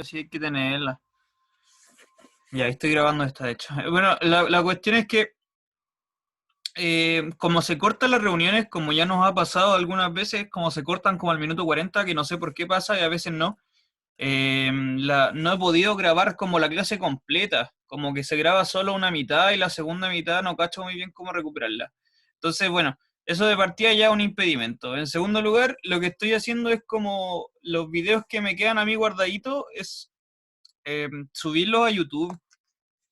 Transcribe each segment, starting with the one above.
Siempre sí hay que tenerla. Ya, estoy grabando esta, de hecho. Bueno, la cuestión es que como se cortan las reuniones, como ya nos ha pasado algunas veces, como se cortan como al minuto 40, que no sé por qué pasa y a veces no, no he podido grabar como la clase completa, como que se graba solo una mitad y la segunda mitad no cacho muy bien cómo recuperarla. Entonces, bueno, eso de partida ya es un impedimento. En segundo lugar, lo que estoy haciendo es como los videos que me quedan a mí guardaditos, es subirlos a YouTube.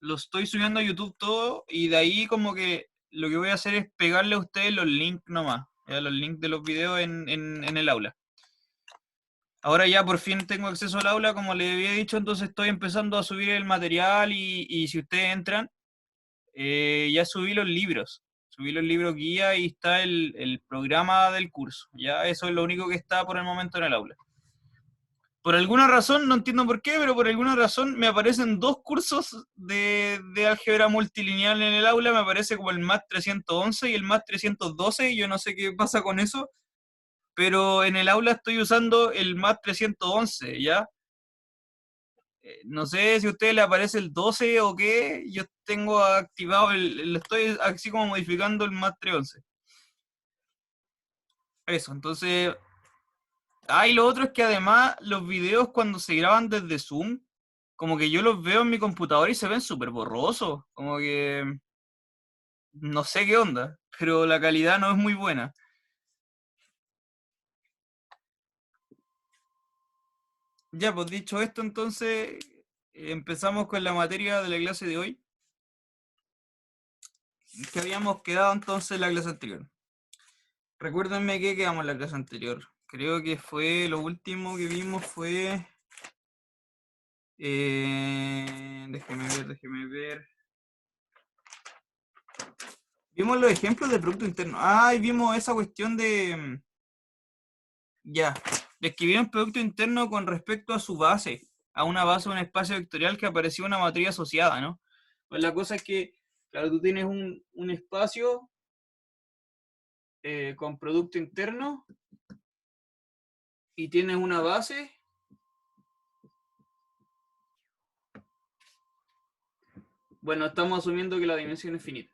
Lo estoy subiendo a YouTube todo y de ahí como que lo que voy a hacer es pegarle a ustedes los links nomás, ya, los links de los videos en el aula. Ahora ya por fin tengo acceso al aula, como les había dicho, entonces estoy empezando a subir el material y si ustedes entran, ya subí los libros guía y está el programa del curso, ya eso es lo único que está por el momento en el aula. Por alguna razón, no entiendo por qué, pero por alguna razón me aparecen dos cursos de álgebra multilineal en el aula, me aparece como el MAT 311 y el MAT 312, y yo no sé qué pasa con eso, pero en el aula estoy usando el MAT 311, ¿ya? No sé si a usted le aparece el 12 o qué, yo tengo activado, estoy así como modificando el MAT 311. Eso, entonces... Ah, y lo otro es que además los videos cuando se graban desde Zoom, como que yo los veo en mi computador y se ven súper borrosos, como que no sé qué onda, pero la calidad no es muy buena. Ya, pues dicho esto, entonces empezamos con la materia de la clase de hoy, que habíamos quedado entonces en la clase anterior. Recuérdenme que quedamos en la clase anterior. Creo que fue lo último que vimos fue... déjeme ver. Vimos los ejemplos de Producto Interno. Ah, y vimos esa cuestión de... Ya, describir un Producto Interno con respecto a su base, a una base, un espacio vectorial que apareció en una matriz asociada, ¿no? Pues la cosa es que, claro, tú tienes un espacio con Producto Interno y tienes una base. Bueno, estamos asumiendo que la dimensión es finita.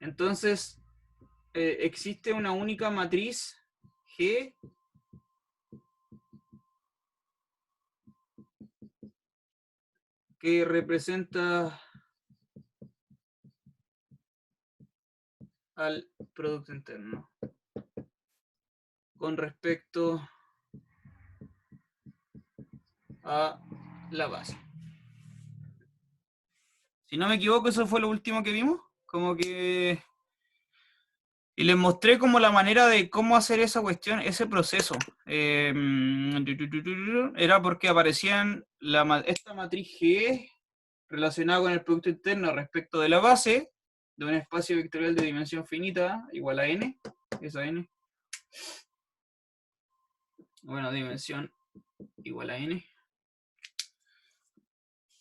Entonces, existe una única matriz G que representa al Producto Interno con respecto a la base. Si no me equivoco, eso fue lo último que vimos. Como que... Y les mostré como la manera de cómo hacer esa cuestión, ese proceso. Era porque aparecían esta matriz G relacionada con el producto interno respecto de la base de un espacio vectorial de dimensión finita igual a n, esa n. Bueno, dimensión igual a n.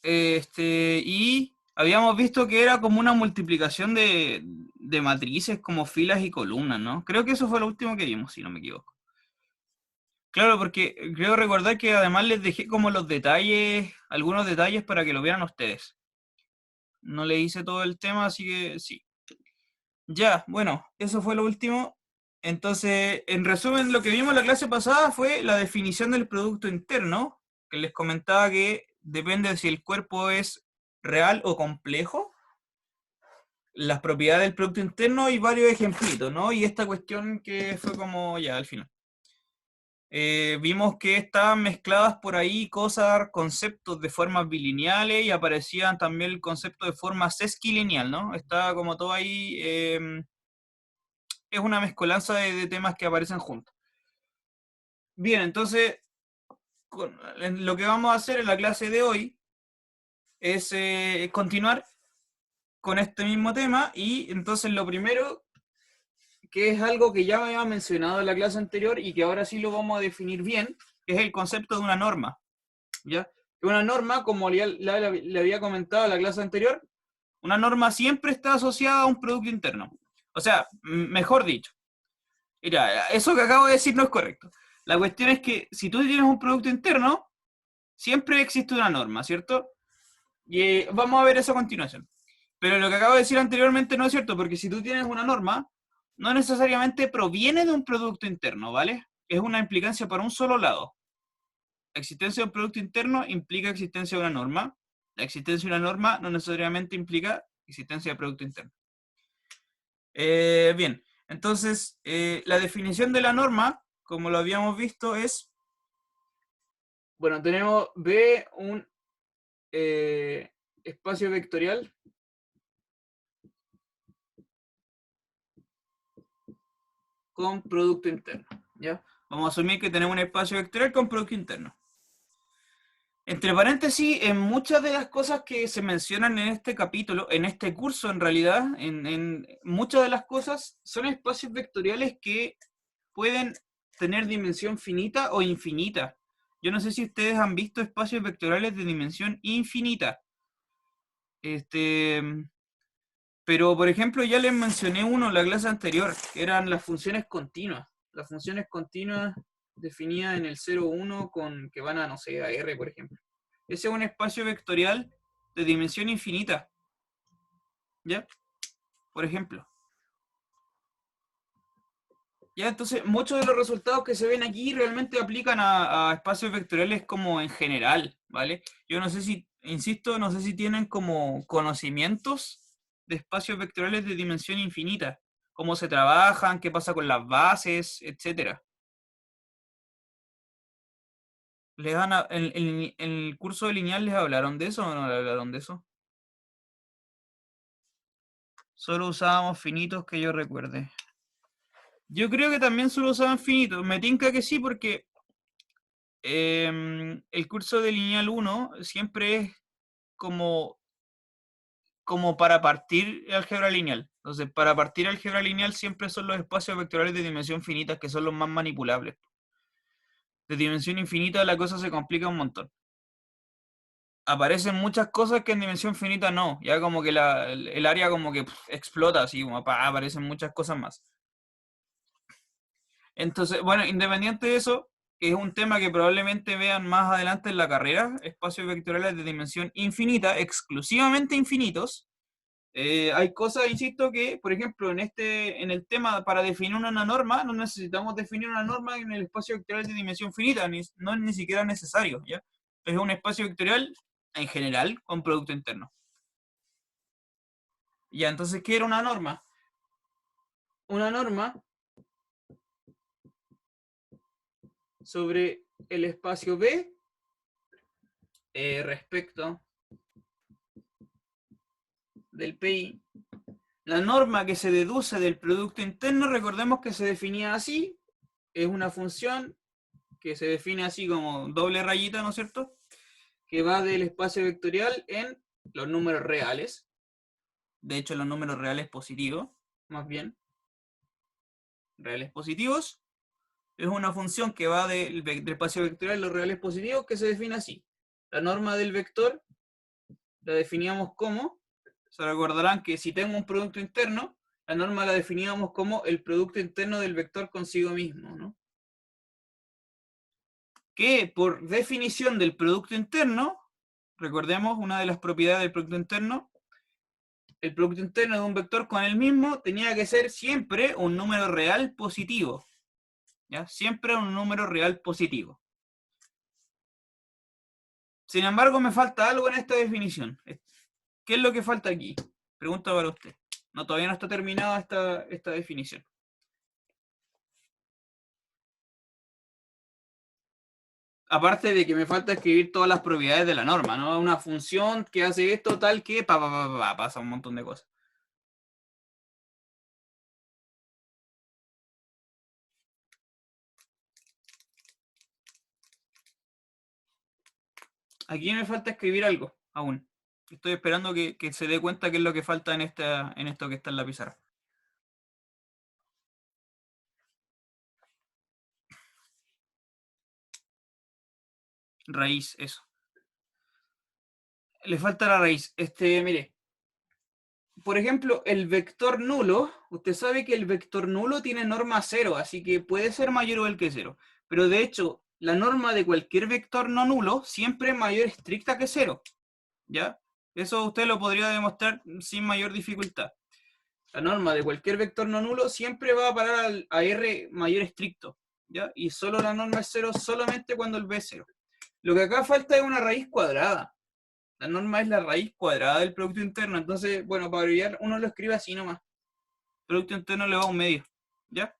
Y habíamos visto que era como una multiplicación de matrices como filas y columnas, ¿no? Creo que eso fue lo último que vimos, si no me equivoco. Claro, porque creo recordar que además les dejé como los detalles, algunos detalles para que lo vieran ustedes. No le hice todo el tema, así que sí. Ya, bueno, eso fue lo último. Entonces, en resumen, lo que vimos en la clase pasada fue la definición del producto interno, que les comentaba que depende de si el cuerpo es real o complejo, las propiedades del producto interno y varios ejemplitos, ¿no? Y esta cuestión que fue como ya al final. Vimos que estaban mezcladas por ahí cosas, conceptos de formas bilineales y aparecían también el concepto de forma sesquilineal, ¿no? Estaba como todo ahí, es una mezcolanza de temas que aparecen juntos. Bien, entonces, lo que vamos a hacer en la clase de hoy es continuar con este mismo tema y entonces lo primero, que es algo que ya me había mencionado en la clase anterior y que ahora sí lo vamos a definir bien, es el concepto de una norma. ¿Ya? Una norma, como le había comentado en la clase anterior, una norma siempre está asociada a un producto interno. O sea, mejor dicho, mira, eso que acabo de decir no es correcto. La cuestión es que si tú tienes un producto interno, Siempre existe una norma, ¿cierto? Y vamos a ver eso a continuación. Pero lo que acabo de decir anteriormente no es cierto, porque si tú tienes una norma, no necesariamente proviene de un producto interno, ¿vale? Es una implicancia para un solo lado. La existencia de un producto interno implica existencia de una norma. La existencia de una norma no necesariamente implica existencia de producto interno. Bien, entonces la definición de la norma, como lo habíamos visto, es, bueno, tenemos B, un espacio vectorial con producto interno, ¿ya? Vamos a asumir que tenemos un espacio vectorial con producto interno. Entre paréntesis, en muchas de las cosas que se mencionan en este capítulo, en este curso en realidad, en muchas de las cosas son espacios vectoriales que pueden tener dimensión finita o infinita. Yo no sé si ustedes han visto espacios vectoriales de dimensión infinita. Este, pero, por ejemplo, ya les mencioné uno en la clase anterior, que eran las funciones continuas. Las funciones continuas definidas en el 0,1 con que van a, no sé, a R, por ejemplo. Ese es un espacio vectorial de dimensión infinita. ¿Ya? Por ejemplo. Ya, entonces, muchos de los resultados que se ven aquí realmente aplican a espacios vectoriales como en general, ¿vale? Yo no sé si, insisto, no sé si tienen como conocimientos de espacios vectoriales de dimensión infinita, cómo se trabajan, qué pasa con las bases, etcétera. En el curso de lineal les hablaron de eso o no les hablaron de eso? Solo usábamos finitos que yo recuerde. Yo creo que también solo usaban finitos. Me tinca que sí porque el curso de lineal 1 siempre es como, como para partir álgebra lineal. Entonces, para partir álgebra lineal siempre son los espacios vectoriales de dimensión finita que son los más manipulables. De dimensión infinita la cosa se complica un montón. Aparecen muchas cosas que en dimensión finita no. Ya como que el área como que explota así, como aparecen muchas cosas más. Entonces, bueno, independiente de eso, que es un tema que probablemente vean más adelante en la carrera, espacios vectoriales de dimensión infinita, exclusivamente infinitos. Hay cosas, insisto, que, por ejemplo, en el tema para definir una norma, no necesitamos definir una norma en el espacio vectorial de dimensión finita, no es ni siquiera necesario, ¿ya? Es un espacio vectorial en general con producto interno. Ya, entonces, ¿qué era una norma? Una norma sobre el espacio B respecto del PI. La norma que se deduce del producto interno, recordemos que se definía así, es una función que se define así como doble rayita, ¿no es cierto? Que va del espacio vectorial en los números reales. De hecho, los números reales positivos, más bien. Reales positivos. Es una función que va del espacio vectorial en los reales positivos que se define así. La norma del vector la definíamos como, se recordarán que si tengo un producto interno, la norma la definíamos como el producto interno del vector consigo mismo, ¿no? Que por definición del producto interno, recordemos una de las propiedades del producto interno, el producto interno de un vector con el mismo tenía que ser siempre un número real positivo, ¿ya? Siempre un número real positivo. Sin embargo, me falta algo en esta definición. ¿Qué es lo que falta aquí? Pregunta para usted. No, todavía no está terminada esta definición. Aparte de que me falta escribir todas las propiedades de la norma, ¿no? Una función que hace esto tal que pasa un montón de cosas. Aquí me falta escribir algo aún. Estoy esperando que se dé cuenta qué es lo que falta en esto que está en la pizarra. Raíz, eso. Le falta la raíz. Mire. Por ejemplo, el vector nulo, usted sabe que el vector nulo tiene norma cero, así que puede ser mayor o igual que cero. Pero de hecho, la norma de cualquier vector no nulo siempre es mayor estricta que 0, ¿ya? Eso usted lo podría demostrar sin mayor dificultad. La norma de cualquier vector no nulo siempre va a parar a R mayor estricto, ¿ya? Y solo la norma es 0 solamente cuando el B es 0. Lo que acá falta es una raíz cuadrada. La norma es la raíz cuadrada del producto interno. Entonces, bueno, para abreviar, uno lo escribe así nomás. Producto interno elevado a un medio, ¿ya?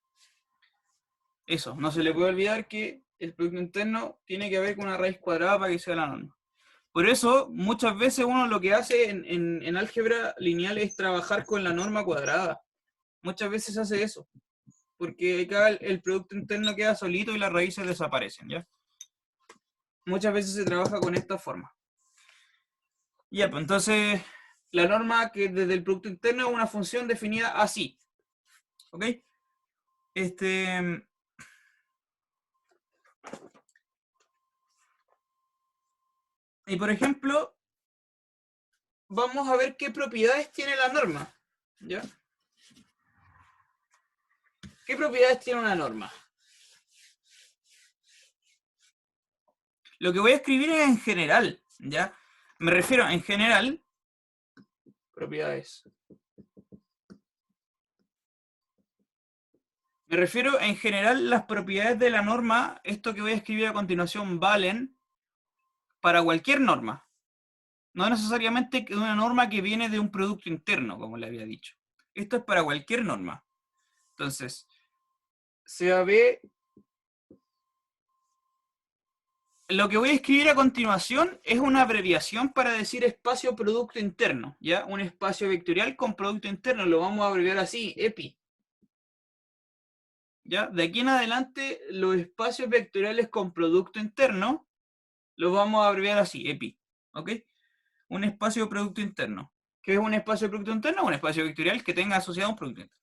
Eso, no se le puede olvidar que el producto interno tiene que haber con una raíz cuadrada para que sea la norma. Por eso, muchas veces uno lo que hace en álgebra lineal es trabajar con la norma cuadrada. Muchas veces hace eso, porque acá el producto interno queda solito y las raíces desaparecen, ¿ya? Muchas veces se trabaja con esta forma. Ya, pues entonces, la norma que desde el producto interno es una función definida así, ¿ok? Y por ejemplo, vamos a ver qué propiedades tiene la norma, ¿ya? ¿Qué propiedades tiene una norma? Lo que voy a escribir es en general, ¿ya? Me refiero en general, propiedades. Me refiero en general las propiedades de la norma, esto que voy a escribir a continuación, valen para cualquier norma. No necesariamente una norma que viene de un producto interno, como le había dicho. Esto es para cualquier norma. Entonces, sea B. Lo que voy a escribir a continuación es una abreviación para decir espacio producto interno, ¿ya? Un espacio vectorial con producto interno, lo vamos a abreviar así, EPI. ¿Ya? De aquí en adelante, los espacios vectoriales con producto interno los vamos a abreviar así, EPI. ¿Ok? Un espacio de producto interno. ¿Qué es un espacio de producto interno? Un espacio vectorial que tenga asociado un producto interno.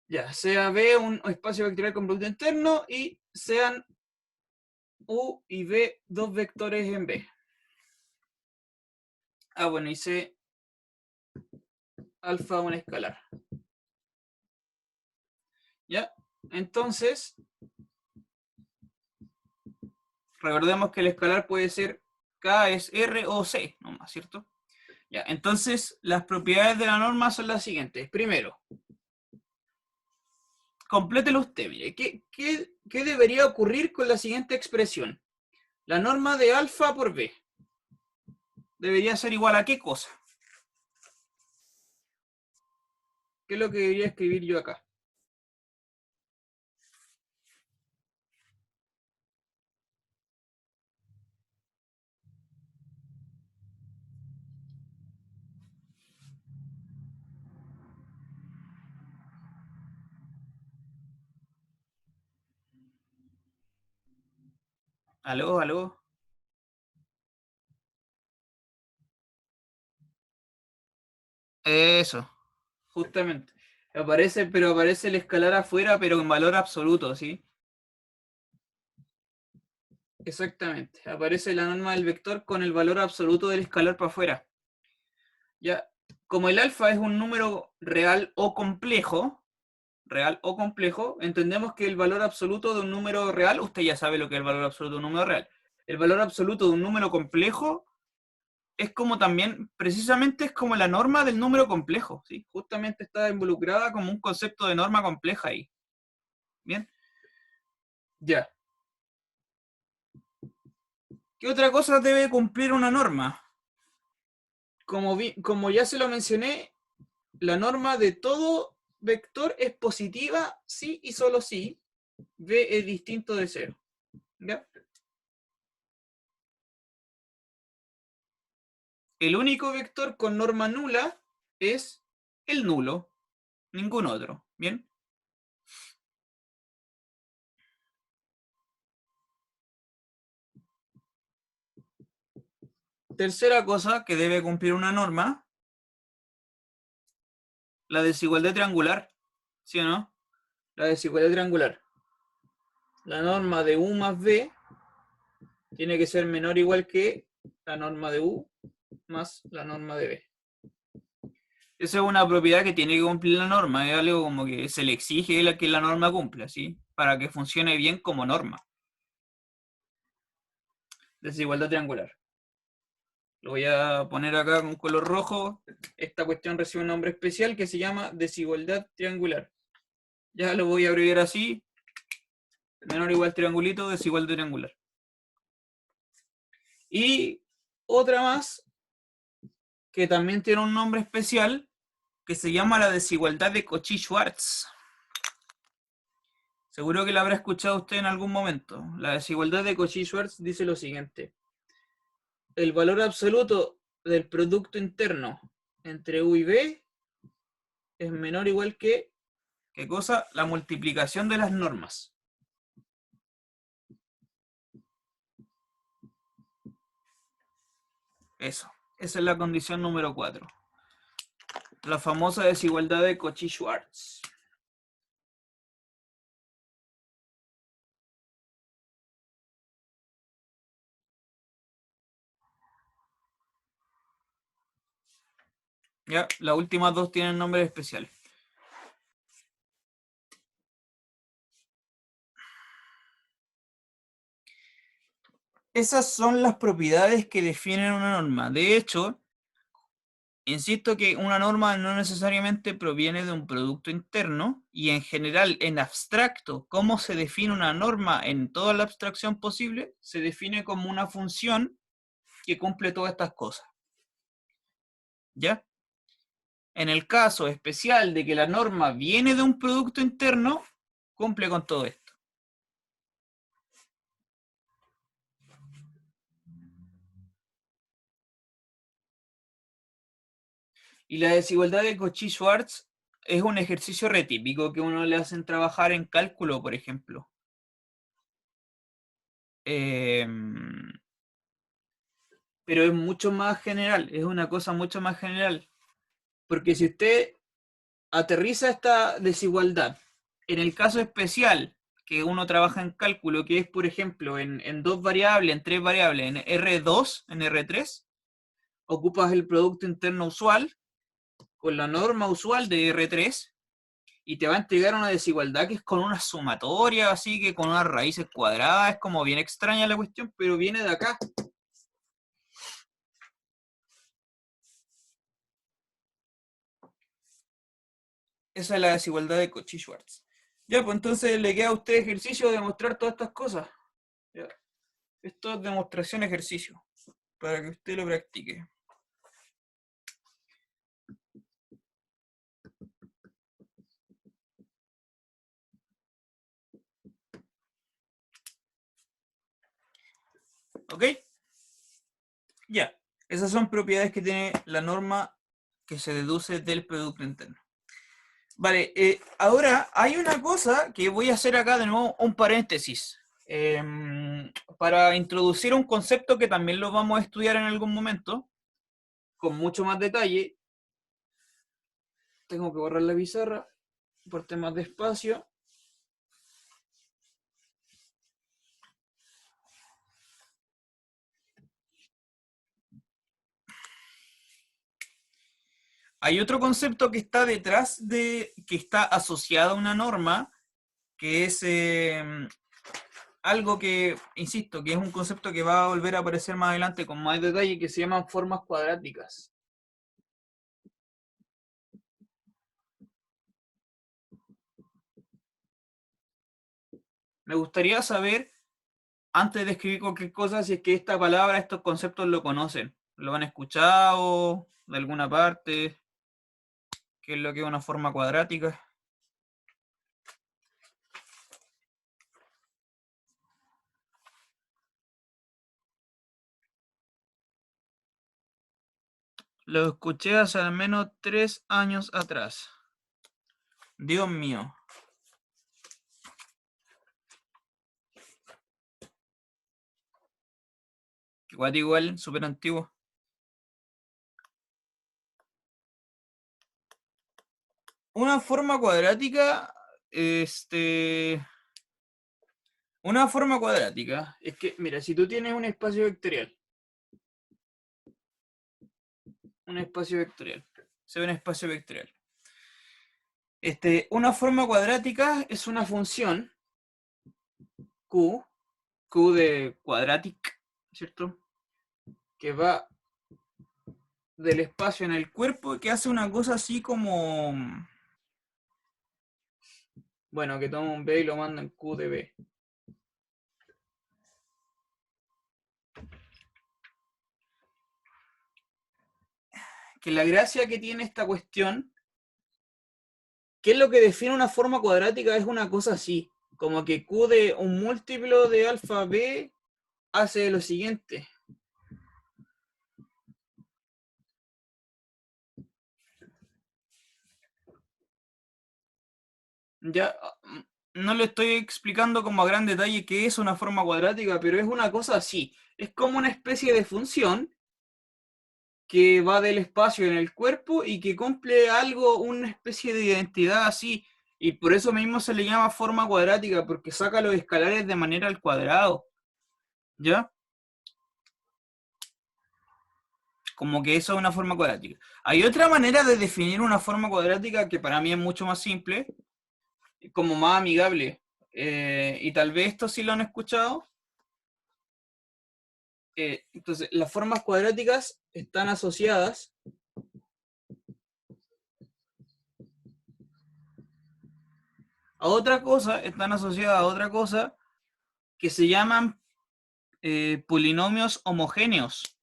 Ya, sea B un espacio vectorial con producto interno y sean U y B dos vectores en B. Ah, bueno, y C alfa un escalar. ¿Ya? Entonces, recordemos que el escalar puede ser K es R o C, nomás, ¿cierto? Ya, entonces las propiedades de la norma son las siguientes. Primero, complételo usted, mire. ¿Qué debería ocurrir con la siguiente expresión? La norma de alfa por B debería ser igual a ¿qué cosa? ¿Qué es lo que debería escribir yo acá? ¿Aló, aló? Eso, justamente. Pero aparece el escalar afuera, pero en valor absoluto, ¿sí? Exactamente. Aparece la norma del vector con el valor absoluto del escalar para afuera. Ya, como el alfa es un número real o complejo, entendemos que el valor absoluto de un número real, usted ya sabe lo que es el valor absoluto de un número real. El valor absoluto de un número complejo es como también, precisamente es como la norma del número complejo, ¿sí? Justamente está involucrada como un concepto de norma compleja ahí. ¿Bien? Ya. ¿Qué otra cosa debe cumplir una norma? Como ya se lo mencioné, la norma de todo vector es positiva si y solo si B es distinto de 0. ¿Ya? El único vector con norma nula es el nulo, ningún otro. ¿Bien? Tercera cosa que debe cumplir una norma, la desigualdad triangular. ¿Sí o no? La desigualdad triangular. La norma de U más B tiene que ser menor o igual que la norma de U más la norma de B. Esa es una propiedad que tiene que cumplir la norma, es algo como que se le exige que la norma cumpla, ¿sí? Para que funcione bien como norma. Desigualdad triangular. Lo voy a poner acá con color rojo. Esta cuestión recibe un nombre especial que se llama desigualdad triangular. Ya lo voy a abreviar así. Menor o igual triangulito, desigualdad triangular. Y otra más que también tiene un nombre especial que se llama la desigualdad de Cauchy-Schwarz. Seguro que la habrá escuchado usted en algún momento. La desigualdad de Cauchy-Schwarz dice lo siguiente. El valor absoluto del Producto Interno entre U y B es menor o igual que, ¿qué cosa? La multiplicación de las normas. Eso. Esa es la condición número 4. La famosa desigualdad de Cauchy-Schwarz. Ya, las últimas dos tienen nombres especiales. Esas son las propiedades que definen una norma. De hecho, insisto que una norma no necesariamente proviene de un producto interno y en general, en abstracto, cómo se define una norma en toda la abstracción posible, se define como una función que cumple todas estas cosas. ¿Ya? En el caso especial de que la norma viene de un producto interno, cumple con todo esto. Y la desigualdad de Cauchy-Schwarz es un ejercicio retípico que uno le hacen trabajar en cálculo, por ejemplo. Pero es mucho más general, es una cosa mucho más general. Porque si usted aterriza esta desigualdad en el caso especial que uno trabaja en cálculo, que es, por ejemplo, en dos variables, en tres variables, en R2, en R3, ocupas el producto interno usual con la norma usual de R3 y te va a entregar una desigualdad que es con una sumatoria, así que con unas raíces cuadradas, es como bien extraña la cuestión, pero viene de acá. Esa es la desigualdad de Cauchy-Schwarz. Ya, pues entonces le queda a usted ejercicio de demostrar todas estas cosas. Ya. Esto es demostración ejercicio, para que usted lo practique. ¿Ok? Ya. Esas son propiedades que tiene la norma que se deduce del producto interno. Vale, ahora hay una cosa que voy a hacer acá de nuevo, un paréntesis, para introducir un concepto que también lo vamos a estudiar en algún momento, con mucho más detalle. Tengo que borrar la pizarra por temas de espacio. Hay otro concepto que está detrás de, que está asociado a una norma, que es algo que, insisto, que es un concepto que va a volver a aparecer más adelante con más detalle, que se llaman formas cuadráticas. Me gustaría saber, antes de escribir cualquier cosa, si es que esta palabra, estos conceptos lo conocen. ¿Lo han escuchado de alguna parte? ¿Qué es lo que es una forma cuadrática? Lo escuché hace al menos 3 años atrás. Dios mío. Igual, súper antiguo. Una forma cuadrática, una forma cuadrática, es que, mira, si tú tienes un espacio vectorial, se ve un espacio vectorial. Una forma cuadrática es una función Q de quadratic, ¿cierto? Que va del espacio en el cuerpo y que hace una cosa así como, bueno, que toma un B y lo manda en Q de B. Que la gracia que tiene esta cuestión, ¿qué es lo que define una forma cuadrática? Es una cosa así, como que Q de un múltiplo de alfa B hace lo siguiente. Ya no le estoy explicando como a gran detalle qué es una forma cuadrática, pero es una cosa así. Es como una especie de función que va del espacio en el cuerpo y que cumple algo, una especie de identidad así. Y por eso mismo se le llama forma cuadrática, porque saca los escalares de manera al cuadrado. ¿Ya? Como que eso es una forma cuadrática. Hay otra manera de definir una forma cuadrática que para mí es mucho más simple, como más amigable. Y tal vez esto sí lo han escuchado. Entonces, las formas cuadráticas están asociadas a otra cosa, están asociadas a otra cosa que se llaman polinomios homogéneos.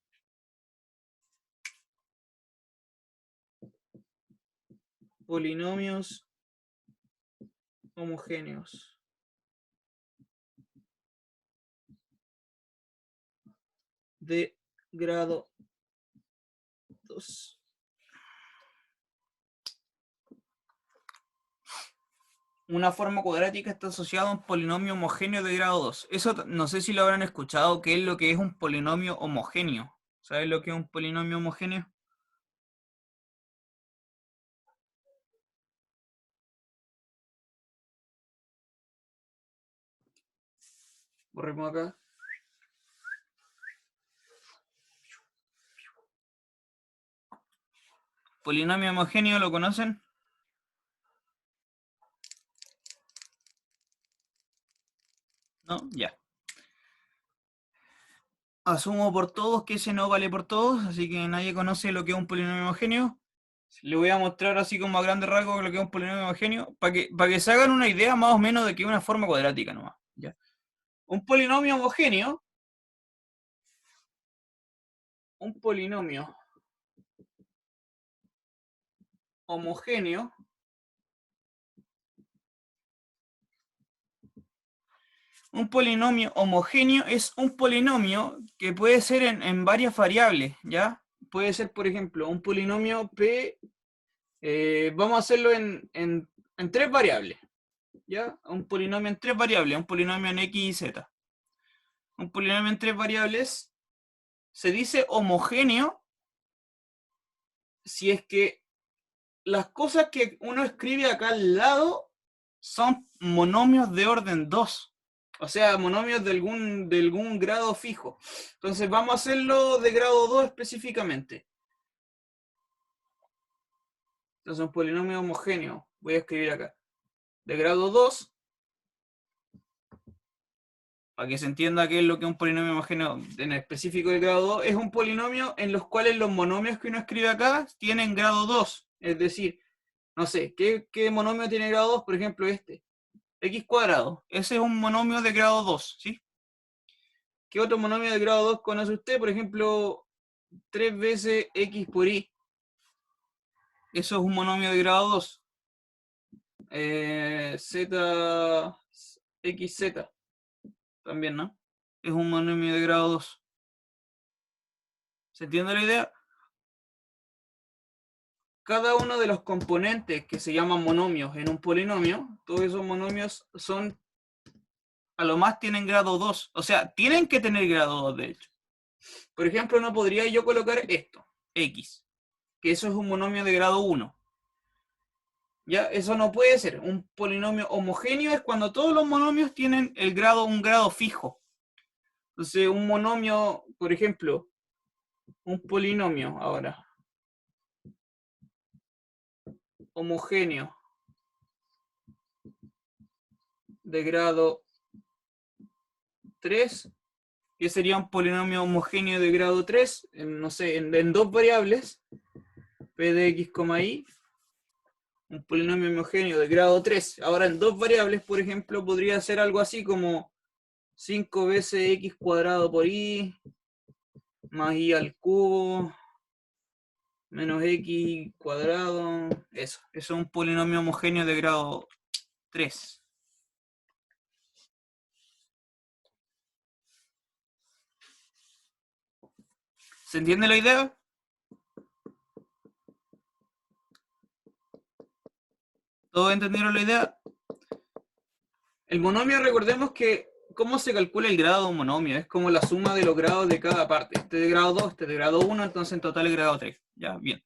Polinomios homogéneos. De grado 2. Una forma cuadrática está asociada a un polinomio homogéneo de grado 2. Eso no sé si lo habrán escuchado, qué es lo que es un polinomio homogéneo. ¿Sabes lo que es un polinomio homogéneo? Borremos acá. Polinomio homogéneo, ¿lo conocen? ¿No? Ya. Asumo por todos que ese no vale por todos, así que nadie conoce lo que es un polinomio homogéneo. Le voy a mostrar así como a grandes rasgos lo que es un polinomio homogéneo, para que se hagan una idea más o menos de que es una forma cuadrática nomás. ¿Ya? Un polinomio homogéneo, un polinomio homogéneo, un polinomio homogéneo es un polinomio que puede ser en varias variables, ¿ya? Puede ser, por ejemplo, un polinomio P, vamos a hacerlo en tres variables, ¿ya? Un polinomio en tres variables, un polinomio en X y Z. Un polinomio en tres variables se dice homogéneo si es que las cosas que uno escribe acá al lado son monomios de orden 2. O sea, monomios de algún grado fijo. Entonces vamos a hacerlo de grado 2 específicamente. Entonces un polinomio homogéneo, voy a escribir acá, de grado 2, para que se entienda qué es lo que es un polinomio homogéneo en específico del grado 2, es un polinomio en los cuales los monomios que uno escribe acá tienen grado 2. Es decir, no sé, ¿qué monomio tiene grado 2? Por ejemplo, este. X cuadrado. Ese es un monomio de grado 2, ¿sí? ¿Qué otro monomio de grado 2 conoce usted? Por ejemplo, 3 veces X por Y. Eso es un monomio de grado 2. Z, XZ, también, ¿no? Es un monomio de grado 2. ¿Se entiende la idea? Cada uno de los componentes que se llaman monomios en un polinomio, todos esos monomios son, a lo más tienen grado 2. O sea, tienen que tener grado 2, de hecho. Por ejemplo, no podría yo colocar esto, X, que eso es un monomio de grado 1. Ya, eso no puede ser. Un polinomio homogéneo es cuando todos los monomios tienen un grado fijo. Entonces, un monomio, por ejemplo, un polinomio ahora, homogéneo de grado 3 que sería un polinomio homogéneo de grado 3, no sé, en dos variables, p de x, y, un polinomio homogéneo de grado 3. Ahora en dos variables, por ejemplo, podría ser algo así como 5 veces x cuadrado por y, más y al cubo, menos x cuadrado. Eso es un polinomio homogéneo de grado 3. ¿Se entiende la idea? ¿Todos entendieron la idea? El monomio, recordemos que cómo se calcula el grado de un monomio, es como la suma de los grados de cada parte. Este de grado 2, este de grado 1, entonces en total es grado 3. Ya, bien.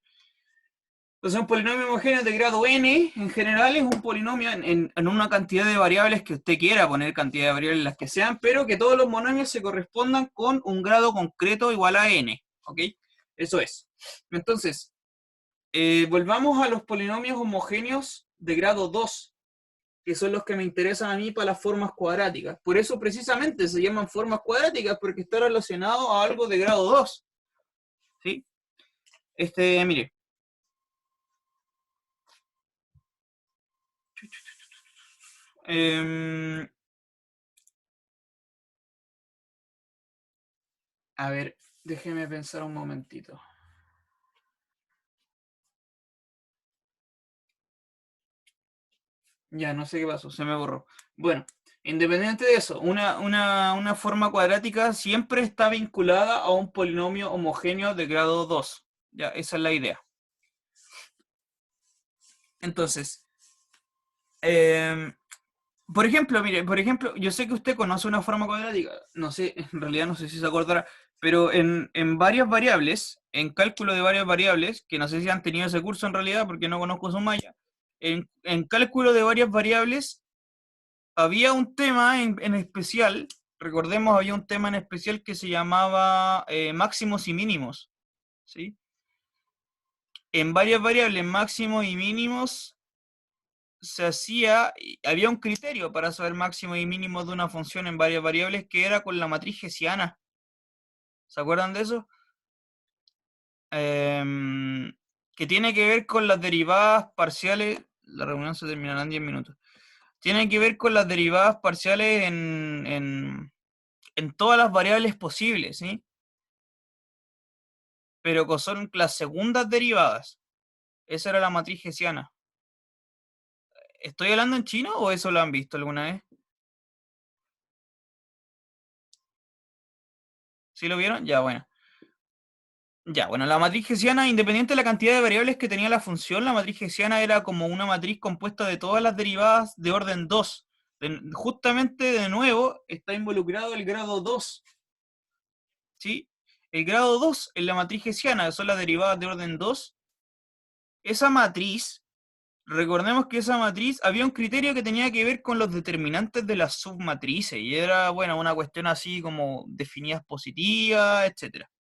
Entonces un polinomio homogéneo de grado n, en general, es un polinomio en una cantidad de variables que usted quiera poner cantidad de variables las que sean, pero que todos los monomios se correspondan con un grado concreto igual a n. ¿Ok? Eso es. Entonces, volvamos a los polinomios homogéneos de grado 2, que son los que me interesan a mí para las formas cuadráticas. Por eso precisamente se llaman formas cuadráticas, porque está relacionado a algo de grado 2. ¿Sí? Mire. A ver, déjeme pensar un momentito. Ya, no sé qué pasó, se me borró. Bueno, independiente de eso, una forma cuadrática siempre está vinculada a un polinomio homogéneo de grado 2. Ya, esa es la idea. Entonces, por ejemplo, mire, yo sé que usted conoce una forma cuadrática, no sé, en realidad no sé si se acordará, pero en varias variables, en cálculo de varias variables, que no sé si han tenido ese curso en realidad porque no conozco su malla, en cálculo de varias variables había un tema en especial, recordemos, había un tema en especial que se llamaba máximos y mínimos, ¿sí? En varias variables, máximos y mínimos, había un criterio para saber máximos y mínimos de una función en varias variables que era con la matriz hessiana. ¿Se acuerdan de eso? Que tiene que ver con las derivadas parciales, la reunión se terminará en 10 minutos, tiene que ver con las derivadas parciales en todas las variables posibles, ¿sí? Pero son las segundas derivadas. Esa era la matriz hessiana. ¿Estoy hablando en chino o eso lo han visto alguna vez? ¿Sí lo vieron? Ya, bueno. Ya, bueno, la matriz hessiana, independiente de la cantidad de variables que tenía la función, la matriz hessiana era como una matriz compuesta de todas las derivadas de orden 2. Justamente, de nuevo, está involucrado el grado 2. ¿Sí? El grado 2 en la matriz hessiana, que son las derivadas de orden 2. Esa matriz, recordemos que esa matriz había un criterio que tenía que ver con los determinantes de las submatrices, y era, bueno, una cuestión así como definidas positivas, etcétera.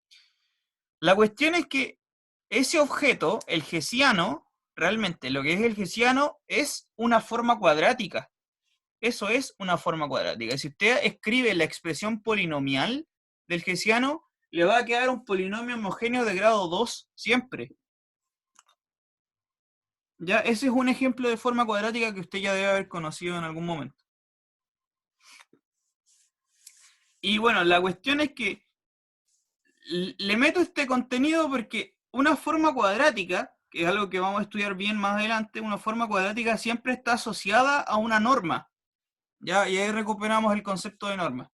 La cuestión es que ese objeto, el hessiano, realmente lo que es el hessiano es una forma cuadrática. Eso es una forma cuadrática. Si usted escribe la expresión polinomial del hessiano, le va a quedar un polinomio homogéneo de grado 2 siempre. Ya, ese es un ejemplo de forma cuadrática que usted ya debe haber conocido en algún momento. Y bueno, la cuestión es que le meto este contenido porque una forma cuadrática, que es algo que vamos a estudiar bien más adelante, una forma cuadrática siempre está asociada a una norma. ¿Ya? Y ahí recuperamos el concepto de norma.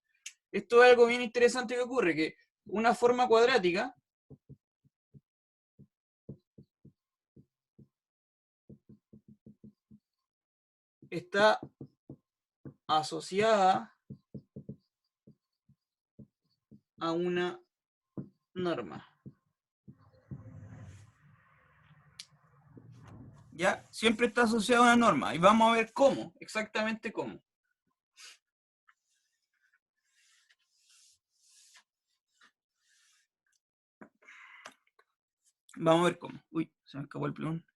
Esto es algo bien interesante que ocurre, que una forma cuadrática está asociada a una norma. ¿Ya? Siempre está asociada a una norma. Y vamos a ver cómo, exactamente cómo. Vamos a ver cómo. Uy, se me escapó el plumón.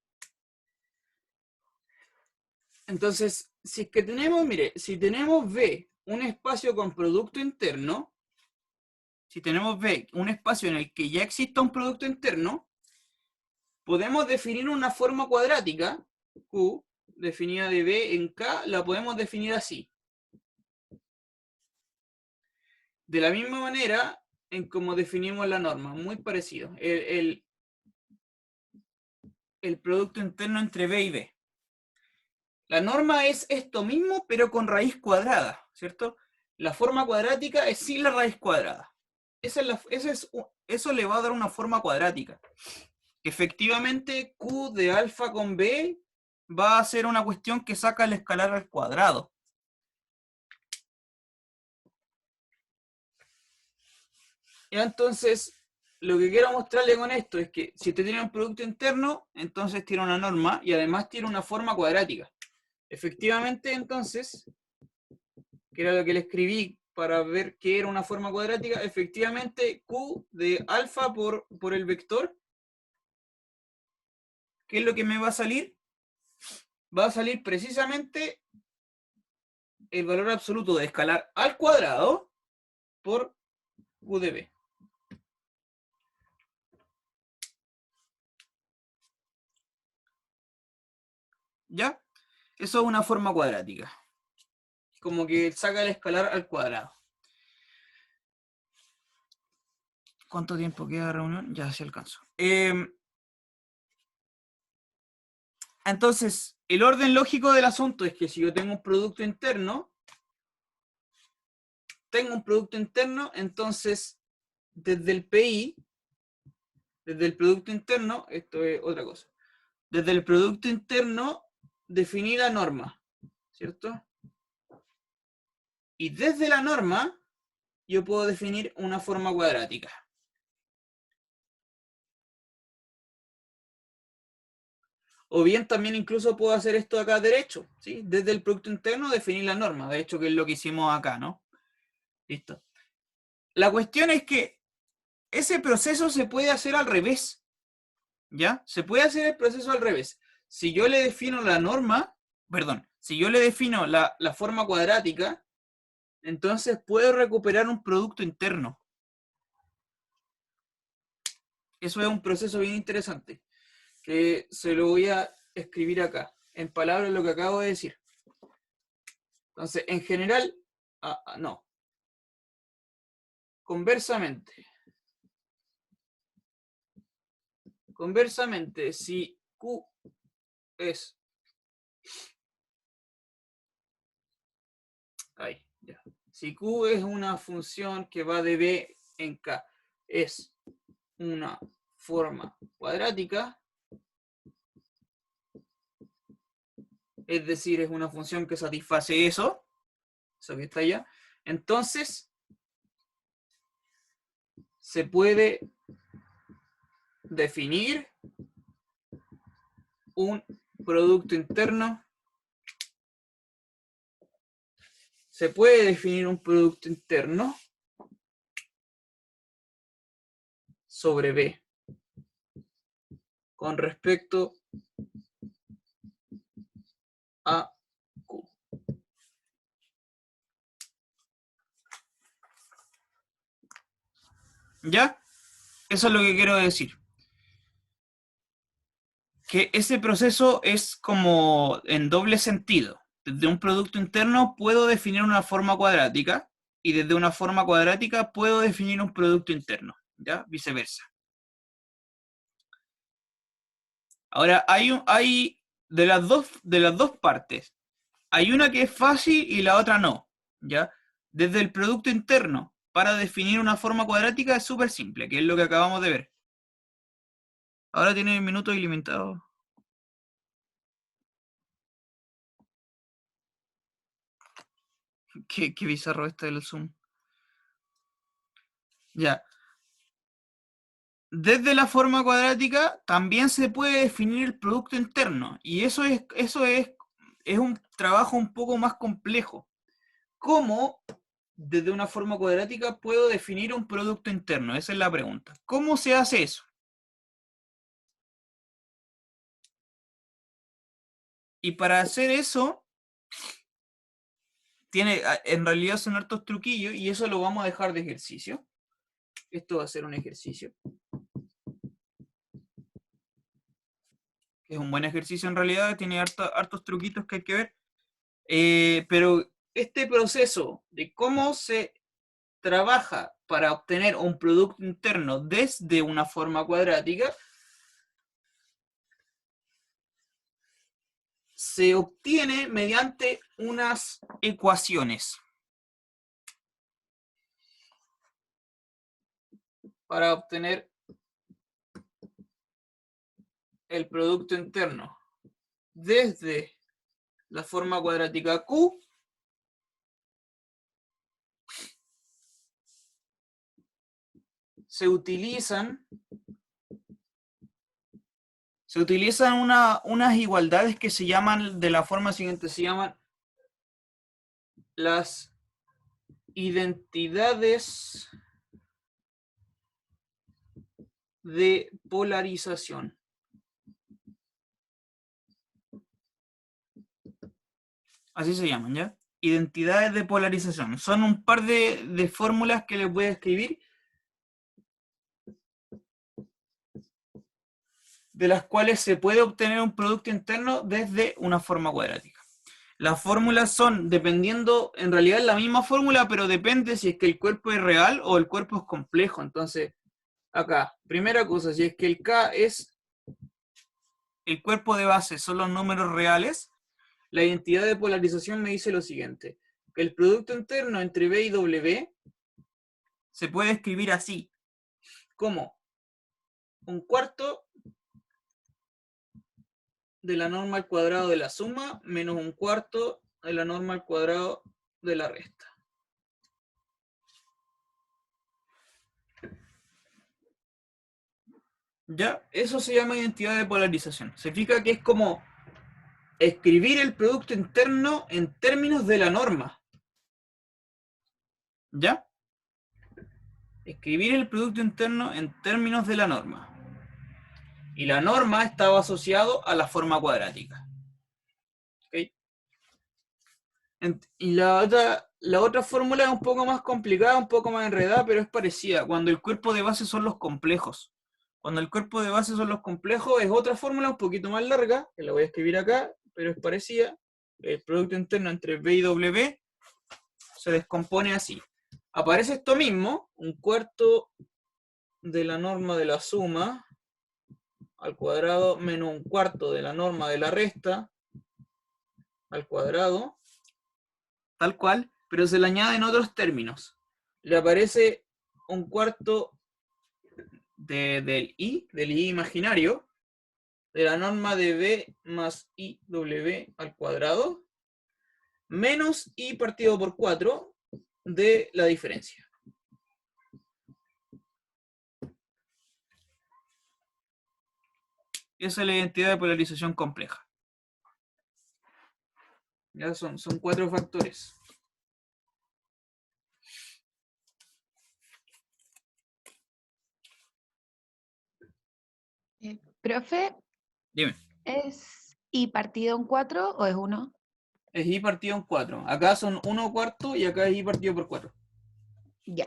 Entonces, si es que tenemos, mire, si tenemos V, un espacio con producto interno, si tenemos B, un espacio en el que ya exista un producto interno, podemos definir una forma cuadrática, Q, definida de B en K, la podemos definir así. De la misma manera en como definimos la norma, muy parecido. El producto interno entre B y B. La norma es esto mismo, pero con raíz cuadrada, ¿cierto? La forma cuadrática es sin la raíz cuadrada. Eso le va a dar una forma cuadrática. Efectivamente, Q de alfa con B va a ser una cuestión que saca el escalar al cuadrado. Y entonces, lo que quiero mostrarle con esto es que si usted tiene un producto interno, entonces tiene una norma y además tiene una forma cuadrática. Efectivamente, entonces, que era lo que le escribí para ver qué era una forma cuadrática, efectivamente Q de alfa por el vector, ¿qué es lo que me va a salir? Va a salir precisamente el valor absoluto de escalar al cuadrado por Q de B. ¿Ya? Eso es una forma cuadrática. Como que saca el escalar al cuadrado. ¿Cuánto tiempo queda de reunión? Ya se alcanzó. Entonces, el orden lógico del asunto es que si yo tengo un producto interno, entonces desde el PI, desde el producto interno, esto es otra cosa, desde el producto interno definí la norma, ¿cierto? Y desde la norma yo puedo definir una forma cuadrática. O bien también incluso puedo hacer esto acá derecho, ¿sí? Desde el producto interno definir la norma, de hecho que es lo que hicimos acá, ¿no? Listo. La cuestión es que ese proceso se puede hacer al revés, ¿ya? Se puede hacer el proceso al revés. Si yo le defino la norma, perdón, si yo le defino la forma cuadrática, entonces puedo recuperar un producto interno. Eso es un proceso bien interesante, que se lo voy a escribir acá, en palabras lo que acabo de decir. Entonces, en general, no. Conversamente, si Q es... Ahí, ya. Si Q es una función que va de B en K, es una forma cuadrática, es decir, es una función que satisface eso que está allá, entonces se puede definir un producto interno. Se puede definir un producto interno sobre B con respecto a Q. ¿Ya? Eso es lo que quiero decir. Que ese proceso es como en doble sentido. Desde un producto interno puedo definir una forma cuadrática y desde una forma cuadrática puedo definir un producto interno, ¿ya? Viceversa. Ahora, hay de las dos partes. Hay una que es fácil y la otra no, ¿ya? Desde el producto interno, para definir una forma cuadrática es súper simple, que es lo que acabamos de ver. Ahora tiene minutos ilimitados. Qué bizarro este del Zoom. Ya. Desde la forma cuadrática también se puede definir el producto interno. Y eso es un trabajo un poco más complejo. ¿Cómo desde una forma cuadrática puedo definir un producto interno? Esa es la pregunta. ¿Cómo se hace eso? Y para hacer eso, en realidad son hartos truquillos y eso lo vamos a dejar de ejercicio. Esto va a ser un ejercicio. Es un buen ejercicio en realidad, tiene hartos truquitos que hay que ver. Pero este proceso de cómo se trabaja para obtener un producto interno desde una forma cuadrática se obtiene mediante unas ecuaciones. Para obtener el producto interno desde la forma cuadrática Q se utilizan unas igualdades que se llaman de la forma siguiente, se llaman las identidades de polarización. Así se llaman, ¿ya? Identidades de polarización. Son un par de fórmulas que les voy a escribir, de las cuales se puede obtener un producto interno desde una forma cuadrática. Las fórmulas son, dependiendo, en realidad es la misma fórmula, pero depende si es que el cuerpo es real o el cuerpo es complejo. Entonces, acá, primera cosa, si es que el K es el cuerpo de base, son los números reales, la identidad de polarización me dice lo siguiente, que el producto interno entre B y W se puede escribir así, como un cuarto de la norma al cuadrado de la suma menos un cuarto de la norma al cuadrado de la resta. ¿Ya? Eso se llama identidad de polarización. Se fija que es como escribir el producto interno en términos de la norma. ¿Ya? Escribir el producto interno en términos de la norma. Y la norma estaba asociado a la forma cuadrática. ¿Okay? Y la otra fórmula es un poco más complicada, un poco más enredada, pero es parecida. Cuando el cuerpo de base son los complejos. Cuando el cuerpo de base son los complejos, es otra fórmula un poquito más larga, que la voy a escribir acá, pero es parecida. El producto interno entre B y W se descompone así. Aparece esto mismo, un cuarto de la norma de la suma al cuadrado menos un cuarto de la norma de la resta al cuadrado, tal cual, pero se le añaden otros términos. Le aparece un cuarto del I imaginario, de la norma de B más IW al cuadrado, menos I partido por 4 de la diferencia. Esa es la identidad de polarización compleja. Ya son 4 factores. Profe, Dime. ¿es I partido en 4 o es 1? Es I partido en 4. Acá son 1 cuarto y acá es I partido por 4. Ya.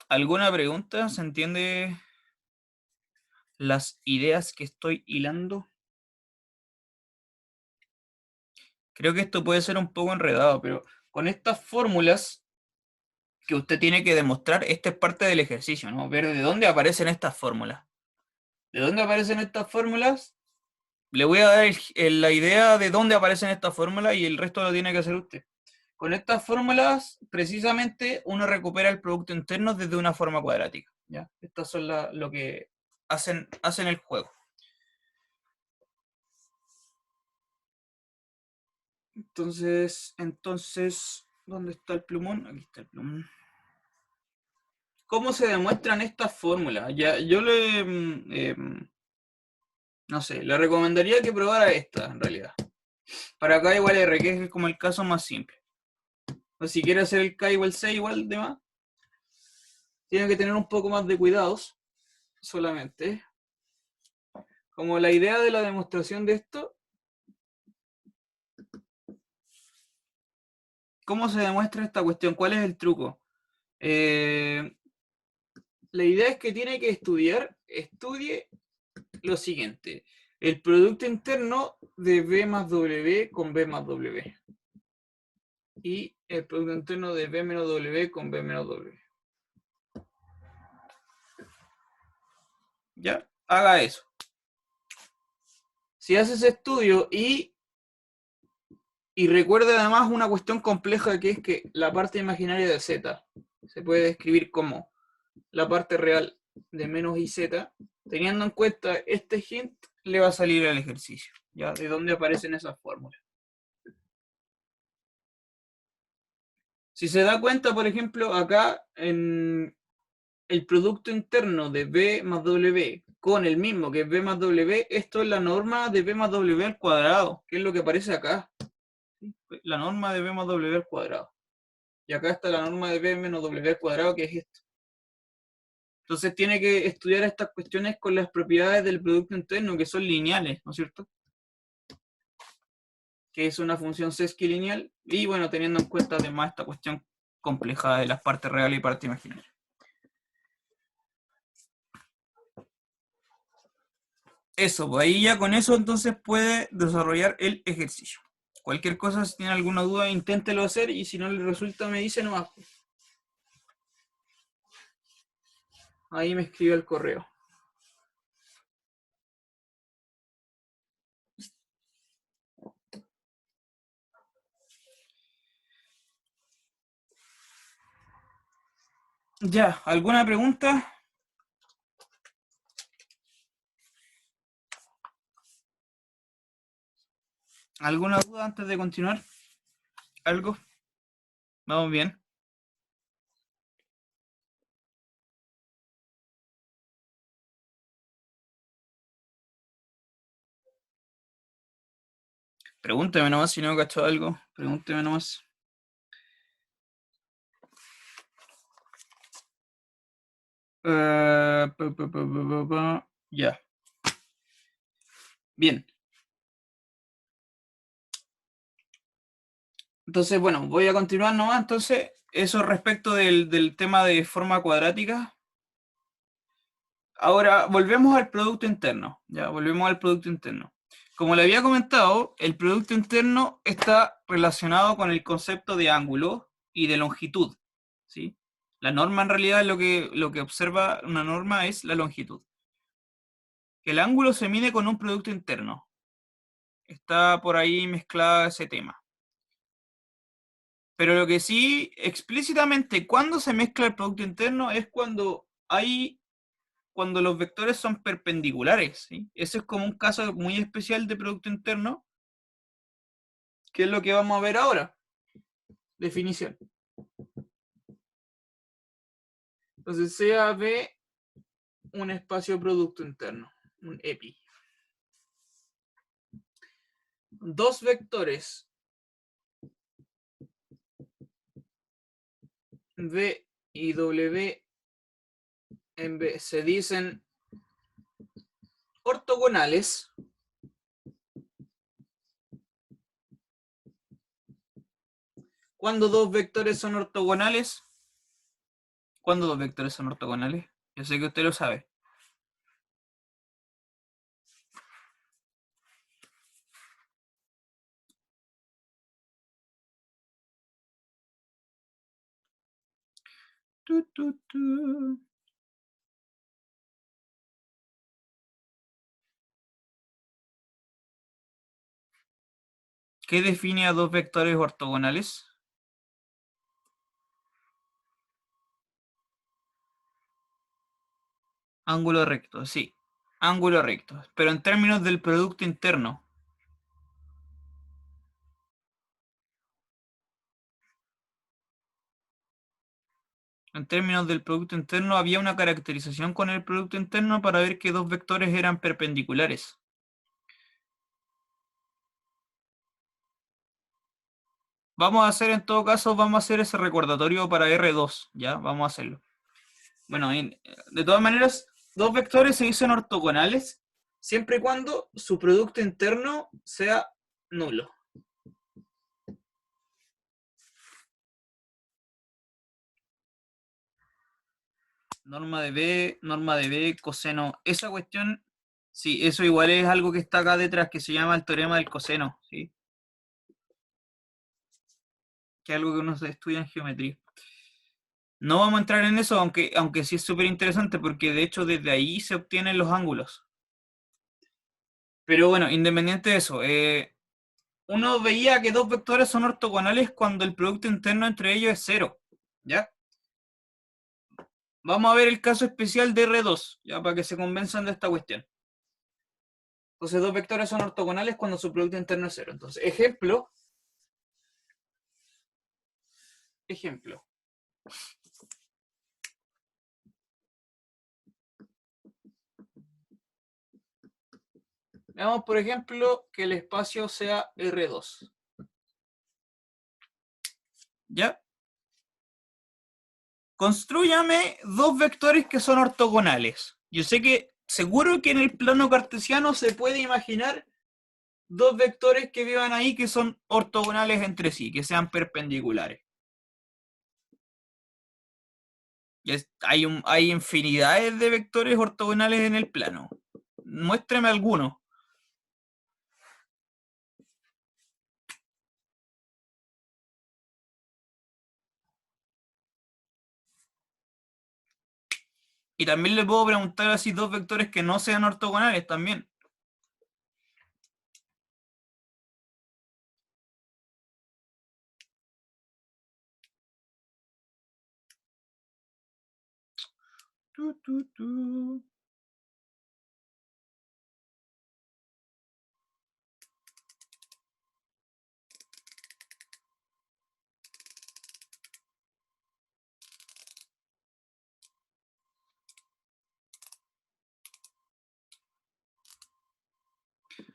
¿Alguna pregunta? ¿Se entiende las ideas que estoy hilando? Creo que esto puede ser un poco enredado, pero con estas fórmulas que usted tiene que demostrar, esta es parte del ejercicio, ¿no? Ver de dónde aparecen estas fórmulas. ¿De dónde aparecen estas fórmulas? Le voy a dar la idea de dónde aparecen estas fórmulas y el resto lo tiene que hacer usted. Con estas fórmulas, precisamente, uno recupera el producto interno desde una forma cuadrática. ¿Ya? Estas son lo que hacen el juego. Entonces, ¿dónde está el plumón? Aquí está el plumón. ¿Cómo se demuestran estas fórmulas? Ya, yo no sé, le recomendaría que probara esta, en realidad. Para K igual R, que es como el caso más simple. O si quiere hacer el K igual C igual de más. tiene que tener un poco más de cuidados, solamente. Como la idea de la demostración de esto, ¿cómo se demuestra esta cuestión? ¿Cuál es el truco? La idea es que tiene que estudie lo siguiente: el producto interno de B más W con B más W. Y el producto interno de B menos W con B menos W. ¿Ya? Haga eso. Si hace ese estudio y recuerde además una cuestión compleja, que es que la parte imaginaria de Z se puede describir como la parte real de menos IZ, teniendo en cuenta este hint, le va a salir el ejercicio, ¿ya? De dónde aparecen esas fórmulas. Si se da cuenta, por ejemplo, acá en el producto interno de B más W con el mismo que es B más W, esto es la norma de B más W al cuadrado, que es lo que aparece acá. La norma de B más W al cuadrado. Y acá está la norma de B menos W al cuadrado, que es esto. Entonces tiene que estudiar estas cuestiones con las propiedades del producto interno, que son lineales, ¿no es cierto? Que es una función sesquilineal, y bueno, teniendo en cuenta además esta cuestión compleja de las partes reales y partes imaginarias. Eso, pues ahí ya con eso entonces puede desarrollar el ejercicio. Cualquier cosa, si tiene alguna duda, inténtelo hacer, y si no le resulta, me dice nomás. Ahí me escribe el correo. Ya, ¿alguna pregunta? ¿Alguna duda antes de continuar? ¿Algo? ¿Vamos bien? Pregúnteme nomás si no he cachado algo. Pregúnteme nomás. Ya. Bien. Entonces, bueno, voy a continuar nomás. Entonces, eso respecto del tema de forma cuadrática. Ahora, volvemos al producto interno. Ya, volvemos al producto interno. Como le había comentado, el producto interno está relacionado con el concepto de ángulo y de longitud, ¿sí? La norma, en realidad, lo que observa una norma es la longitud. El ángulo se mide con un producto interno. Está por ahí mezclado ese tema. Pero lo que sí, explícitamente, cuando se mezcla el producto interno es cuando los vectores son perpendiculares, ¿sí? Ese es como un caso muy especial de producto interno, que es lo que vamos a ver ahora. Definición. Entonces, sea B un espacio producto interno, un EPI. Dos vectores V y W en B se dicen ortogonales cuando dos vectores son ortogonales. ¿Cuándo dos vectores son ortogonales? Yo sé que usted lo sabe. Tu, tu, tu. ¿Qué define a dos vectores ortogonales? Ángulo recto, sí. Ángulo recto. Pero en términos del producto interno. En términos del producto interno, había una caracterización con el producto interno para ver que dos vectores eran perpendiculares. Vamos a hacer, en todo caso, vamos a hacer ese recordatorio para R2, ¿ya? Vamos a hacerlo. Bueno, de todas maneras, dos vectores se dicen ortogonales siempre y cuando su producto interno sea nulo. Norma de B, coseno. Esa cuestión, sí, eso igual es algo que está acá detrás, que se llama el teorema del coseno, ¿sí? Que es algo que uno se estudia en geometría. No vamos a entrar en eso, aunque sí es súper interesante, porque de hecho desde ahí se obtienen los ángulos. Pero bueno, independiente de eso, uno veía que dos vectores son ortogonales cuando el producto interno entre ellos es cero, ¿ya? Vamos a ver el caso especial de R2, ya, para que se convenzan de esta cuestión. Entonces, dos vectores son ortogonales cuando su producto interno es cero. Entonces, ejemplo. Veamos, por ejemplo, que el espacio sea R2. ¿Ya? Constrúyame dos vectores que son ortogonales. Yo sé que seguro que en el plano cartesiano se puede imaginar dos vectores que vivan ahí que son ortogonales entre sí, que sean perpendiculares. Hay infinidades de vectores ortogonales en el plano. Muéstrame alguno. Y también le puedo preguntar así dos vectores que no sean ortogonales también.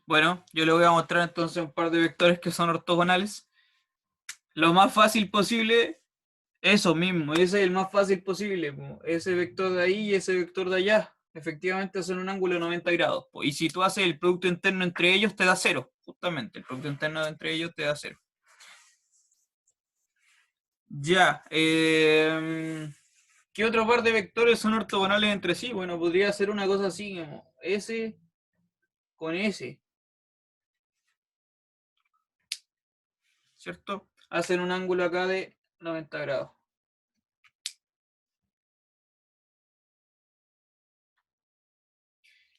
Bueno, yo le voy a mostrar entonces un par de vectores que son ortogonales. Lo más fácil posible, eso mismo, ese es el más fácil posible. Ese vector de ahí y ese vector de allá, efectivamente hacen un ángulo de 90 grados. Y si tú haces el producto interno entre ellos, te da cero. Justamente, el producto interno entre ellos te da cero. Ya. ¿Qué otro par de vectores son ortogonales entre sí? Bueno, podría ser una cosa así como S con S, ¿cierto? Hacen un ángulo acá de 90 grados.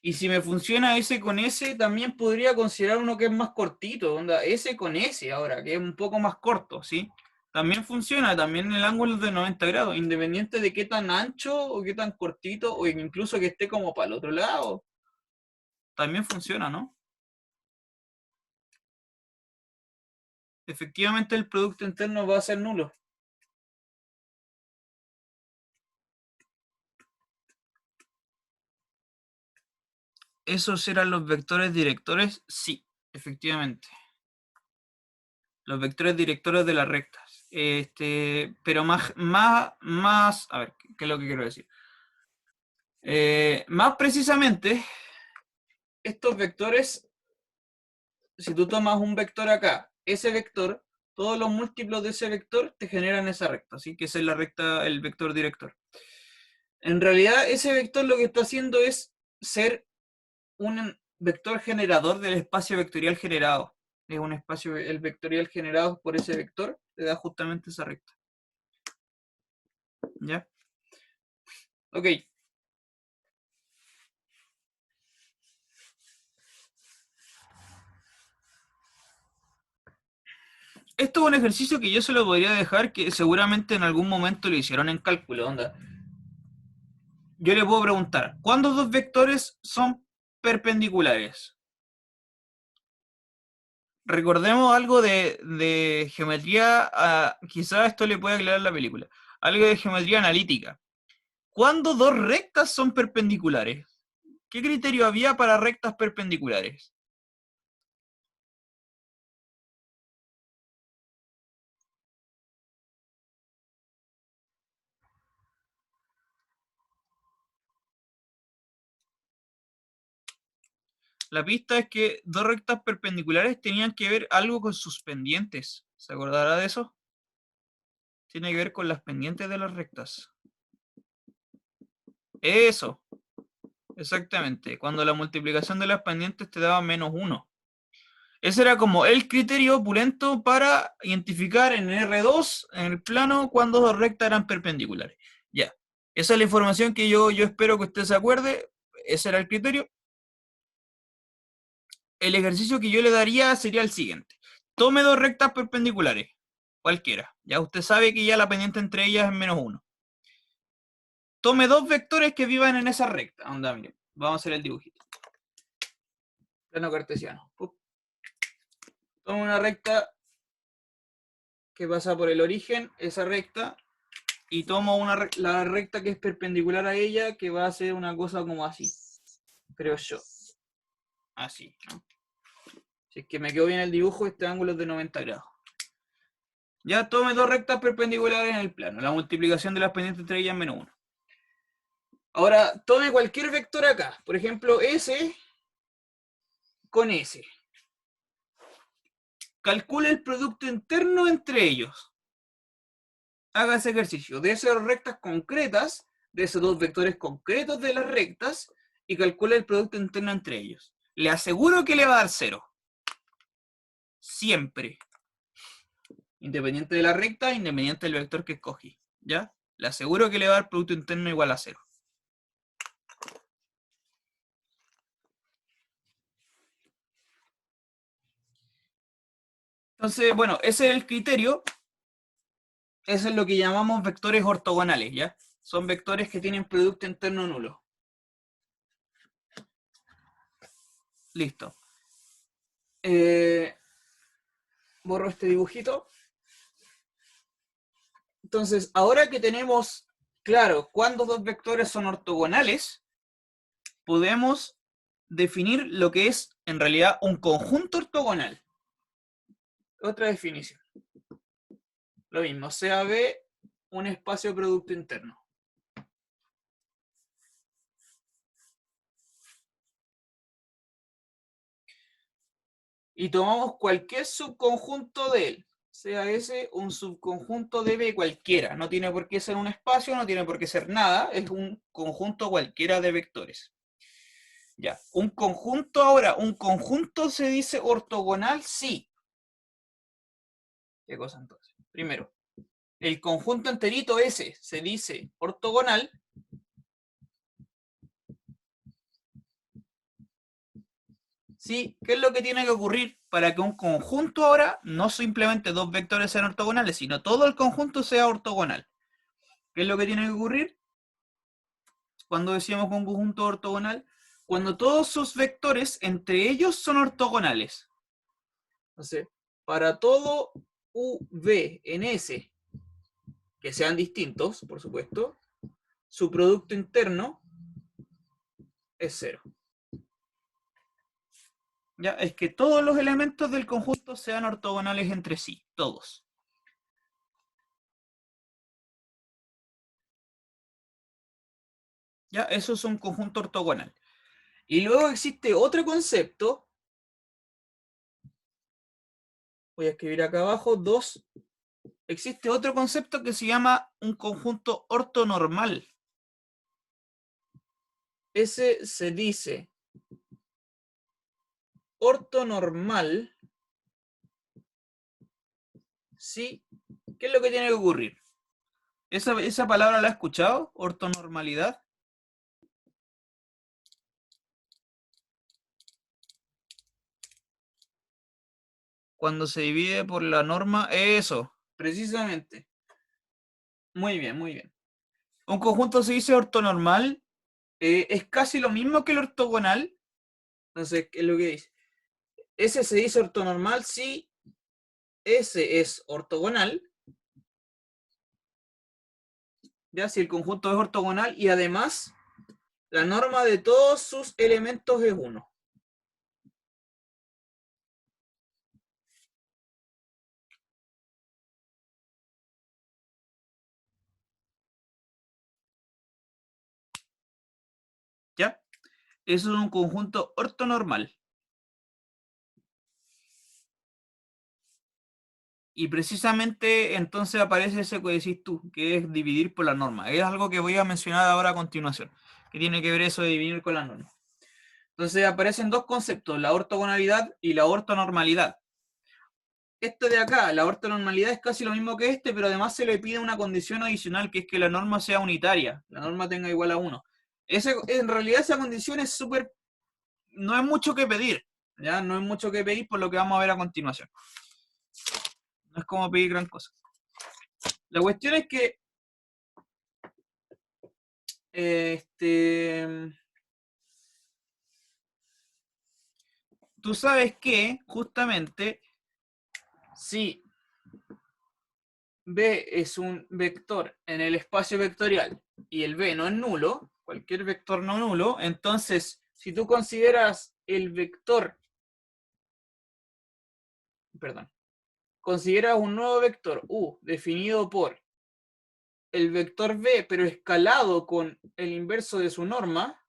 Y si me funciona S con S, también podría considerar uno que es más cortito, onda S con S ahora, que es un poco más corto, ¿sí? También funciona, también el ángulo es de 90 grados, independiente de qué tan ancho o qué tan cortito, o incluso que esté como para el otro lado, también funciona, ¿no? Efectivamente el producto interno va a ser nulo. ¿Esos eran los vectores directores? Sí, efectivamente. Los vectores directores de las rectas. Pero a ver, ¿qué es lo que quiero decir? Más precisamente, estos vectores, si tú tomas un vector acá, ese vector, todos los múltiplos de ese vector te generan esa recta, así que esa es la recta, el vector director. En realidad, ese vector lo que está haciendo es ser un vector generador del espacio vectorial generado. Es un espacio, el vectorial generado por ese vector, te da justamente esa recta. ¿Ya? Ok. Esto es un ejercicio que yo se lo podría dejar, que seguramente en algún momento lo hicieron en cálculo, onda. Yo le puedo preguntar, ¿cuándo dos vectores son perpendiculares? Recordemos algo de geometría, quizás esto le puede aclarar la película, algo de geometría analítica. ¿Cuándo dos rectas son perpendiculares? ¿Qué criterio había para rectas perpendiculares? La pista es que dos rectas perpendiculares tenían que ver algo con sus pendientes. ¿Se acordará de eso? Tiene que ver con las pendientes de las rectas. Eso, exactamente. Cuando la multiplicación de las pendientes te daba -1. Ese era como el criterio opulento para identificar en R2, en el plano, cuando dos rectas eran perpendiculares. Ya. Esa es la información que yo espero que usted se acuerde. Ese era el criterio. El ejercicio que yo le daría sería el siguiente. Tome dos rectas perpendiculares, cualquiera. Ya usted sabe que ya la pendiente entre ellas es -1. Tome dos vectores que vivan en esa recta. Anda, mire, vamos a hacer el dibujito. Plano cartesiano. Tome una recta que pasa por el origen, esa recta, y tomo la recta que es perpendicular a ella, que va a ser una cosa como así, creo yo. Así, ¿no? Si es que me quedó bien el dibujo, este ángulo es de 90 grados. Ya tome dos rectas perpendiculares en el plano. La multiplicación de las pendientes entre ellas es -1. Ahora, tome cualquier vector acá. Por ejemplo, S con S. Calcule el producto interno entre ellos. Haga ese ejercicio. De esas dos rectas concretas, de esos dos vectores concretos de las rectas, y calcule el producto interno entre ellos. Le aseguro que le va a dar 0. Siempre. Independiente de la recta, independiente del vector que escogí. ¿Ya? Le aseguro que le va a dar producto interno igual a 0. Entonces, bueno, ese es el criterio. Eso es lo que llamamos vectores ortogonales, ¿ya? Son vectores que tienen producto interno nulo. Listo. Borro este dibujito. Entonces, ahora que tenemos claro cuándo dos vectores son ortogonales, podemos definir lo que es en realidad un conjunto ortogonal. Otra definición. Lo mismo, sea B un espacio producto interno. Y tomamos cualquier subconjunto de él, sea ese un subconjunto de B cualquiera. No tiene por qué ser un espacio, no tiene por qué ser nada, es un conjunto cualquiera de vectores. Ya, un conjunto ahora, un conjunto se dice ortogonal, sí. ¿Qué cosa entonces? Primero, el conjunto enterito ese se dice ortogonal. ¿Sí? ¿Qué es lo que tiene que ocurrir para que un conjunto ahora, no simplemente dos vectores sean ortogonales, sino todo el conjunto sea ortogonal? ¿Qué es lo que tiene que ocurrir cuando decíamos un conjunto ortogonal? Cuando todos sus vectores entre ellos son ortogonales. Entonces, para todo V en S, que sean distintos, por supuesto, su producto interno es 0. ¿Ya? Es que todos los elementos del conjunto sean ortogonales entre sí, todos. ¿Ya? Eso es un conjunto ortogonal. Y luego existe otro concepto. Voy a escribir acá abajo, 2. Existe otro concepto que se llama un conjunto ortonormal. Ese se dice ortonormal. ¿Sí? ¿Qué es lo que tiene que ocurrir? ¿Esa palabra la ha escuchado? Ortonormalidad. Cuando se divide por la norma, eso, precisamente. Muy bien, muy bien. Un conjunto se dice ortonormal, es casi lo mismo que el ortogonal. Entonces, ¿qué es lo que dice? Ese se dice ortonormal si ese es ortogonal, ya si el conjunto es ortogonal y además la norma de todos sus elementos es 1. ¿Ya? Eso es un conjunto ortonormal. Y precisamente entonces aparece ese que decís tú, que es dividir por la norma. Es algo que voy a mencionar ahora a continuación, que tiene que ver eso de dividir con la norma. Entonces aparecen dos conceptos, la ortogonalidad y la ortonormalidad. Este de acá, la ortonormalidad, es casi lo mismo que este, pero además se le pide una condición adicional, que es que la norma sea unitaria, la norma tenga igual a 1. En realidad esa condición es súper, no es mucho que pedir, ¿ya? No es mucho que pedir por lo que vamos a ver a continuación. No es como pedir gran cosa. La cuestión es que tú sabes que justamente si B es un vector en el espacio vectorial y el B no es nulo, cualquier vector no nulo, entonces si tú consideras el vector, consideras un nuevo vector U definido por el vector B pero escalado con el inverso de su norma,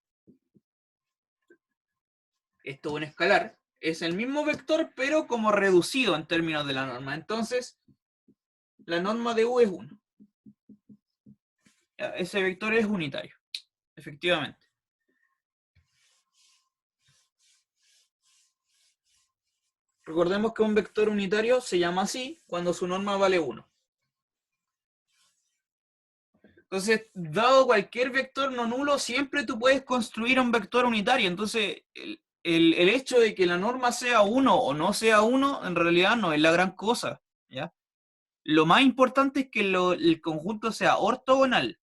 esto es un escalar, es el mismo vector pero como reducido en términos de la norma, entonces la norma de U es 1. Ese vector es unitario, efectivamente. Recordemos que un vector unitario se llama así cuando su norma vale 1. Entonces, dado cualquier vector no nulo, siempre tú puedes construir un vector unitario. Entonces, el hecho de que la norma sea 1 o no sea 1, en realidad no es la gran cosa, ¿ya? Lo más importante es que el conjunto sea ortogonal.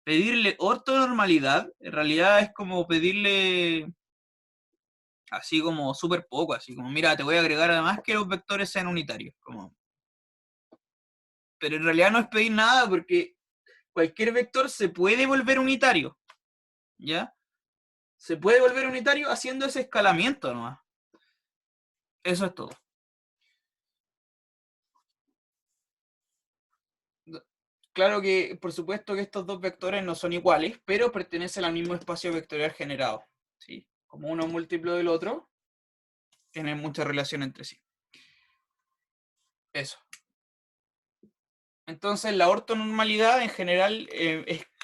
Pedirle ortonormalidad, en realidad es como pedirle así como súper poco, así como, mira, te voy a agregar además que los vectores sean unitarios. Como... Pero en realidad no es pedir nada porque cualquier vector se puede volver unitario, ¿ya? Se puede volver unitario haciendo ese escalamiento nomás. Eso es todo. Claro que, por supuesto que estos dos vectores no son iguales, pero pertenecen al mismo espacio vectorial generado, ¿sí? Como uno es múltiplo del otro, tienen mucha relación entre sí. Eso. Entonces la ortonormalidad en general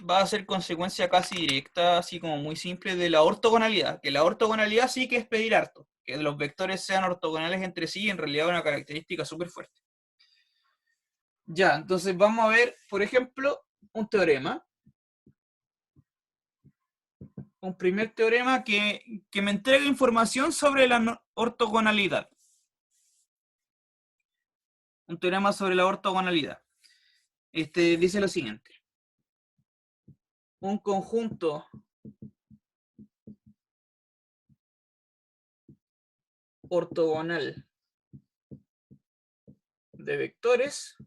va a ser consecuencia casi directa, así como muy simple, de la ortogonalidad. Que la ortogonalidad sí que es pedir harto. Que los vectores sean ortogonales entre sí, en realidad es una característica súper fuerte. Ya, entonces vamos a ver, por ejemplo, un teorema. Un primer teorema que me entrega información sobre la ortogonalidad. Un teorema sobre la ortogonalidad. Dice lo siguiente. Un conjunto ortogonal de vectores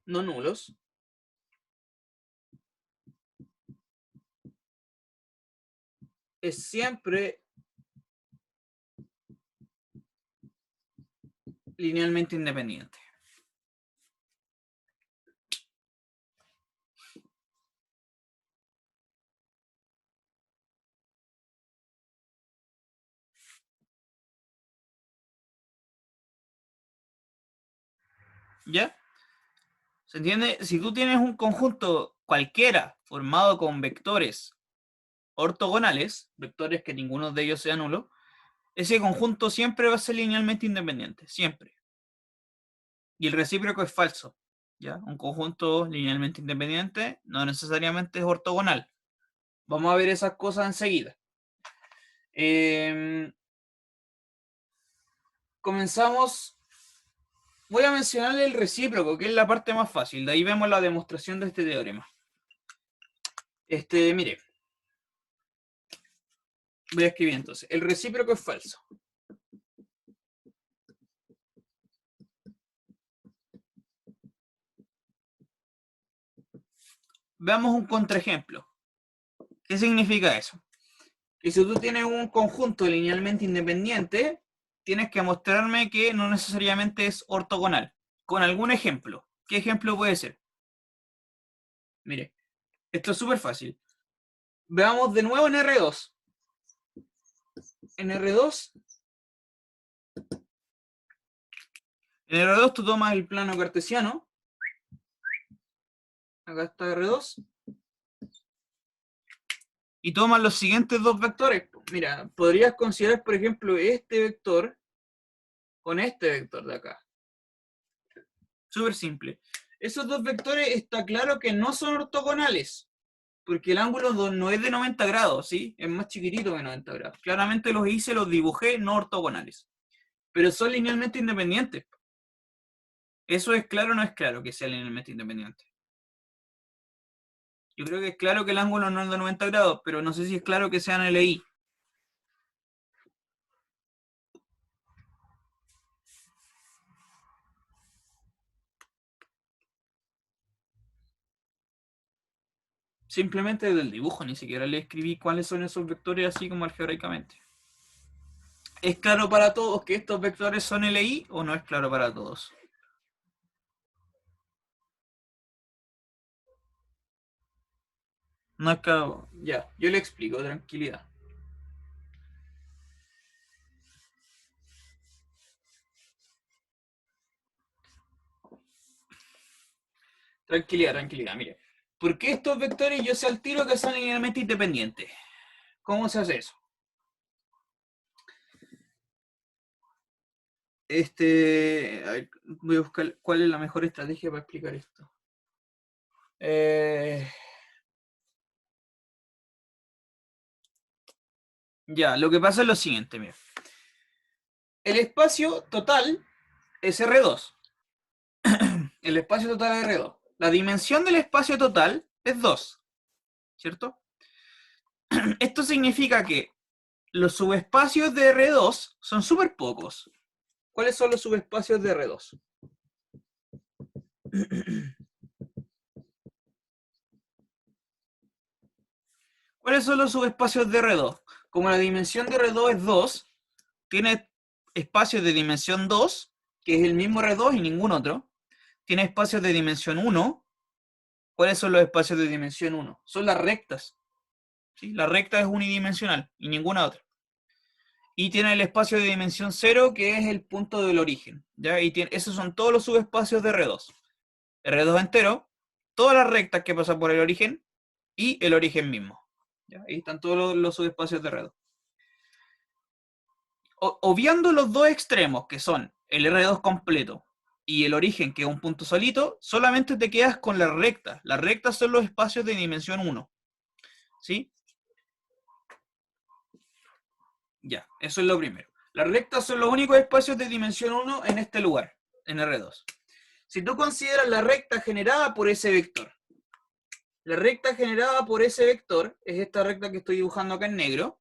no nulos es siempre linealmente independiente. ¿Ya? ¿Se entiende? Si tú tienes un conjunto cualquiera formado con vectores ortogonales, vectores que ninguno de ellos sea nulo, ese conjunto siempre va a ser linealmente independiente, siempre. Y el recíproco es falso, ¿ya? Un conjunto linealmente independiente no necesariamente es ortogonal. Vamos a ver esas cosas enseguida. Comenzamos. Voy a mencionar el recíproco, que es la parte más fácil. De ahí vemos la demostración de este teorema. Mire. Voy a escribir entonces. El recíproco es falso. Veamos un contraejemplo. ¿Qué significa eso? Que si tú tienes un conjunto linealmente independiente, tienes que mostrarme que no necesariamente es ortogonal. Con algún ejemplo. ¿Qué ejemplo puede ser? Mire, esto es súper fácil. Veamos de nuevo en R2. En R2 En R2 tú tomas el plano cartesiano. Acá está R2. Y tomas los siguientes dos vectores. Mira, podrías considerar, por ejemplo, este vector con este vector de acá. Súper simple. Esos dos vectores está claro que no son ortogonales, porque el ángulo no es de 90 grados, ¿sí? Es más chiquitito que 90 grados. Claramente los hice, los dibujé no ortogonales, pero son linealmente independientes. ¿Eso es claro o no es claro que sea linealmente independiente? Yo creo que es claro que el ángulo no es de 90 grados, pero no sé si es claro que sean LI. Simplemente del dibujo, ni siquiera le escribí cuáles son esos vectores así como algebraicamente. ¿Es claro para todos que estos vectores son LI o no es claro para todos? No es claro. Ya, yo le explico, tranquilidad. Tranquilidad, tranquilidad, mire. ¿Por qué estos vectores yo sé al tiro que son linealmente independientes? ¿Cómo se hace eso? A ver, voy a buscar cuál es la mejor estrategia para explicar esto. Ya, lo que pasa es lo siguiente, mira. El espacio total es R2. El espacio total es R2. La dimensión del espacio total es 2, ¿cierto? Esto significa que los subespacios de R2 son súper pocos. ¿Cuáles son los subespacios de R2? ¿Cuáles son los subespacios de R2? Como la dimensión de R2 es 2, tiene espacios de dimensión 2, que es el mismo R2 y ningún otro. Tiene espacios de dimensión 1. ¿Cuáles son los espacios de dimensión 1? Son las rectas. ¿Sí? La recta es unidimensional y ninguna otra. Y tiene el espacio de dimensión 0, que es el punto del origen. ¿Ya? Y esos son todos los subespacios de R2. R2 entero, todas las rectas que pasan por el origen y el origen mismo. ¿Ya? Ahí están todos los subespacios de R2. Obviando los dos extremos, que son el R2 completo y el origen, que es un punto solito, solamente te quedas con las rectas. Las rectas son los espacios de dimensión 1. ¿Sí? Ya, eso es lo primero. Las rectas son los únicos espacios de dimensión 1 en este lugar, en R2. Si tú consideras la recta generada por ese vector, la recta generada por ese vector es esta recta que estoy dibujando acá en negro.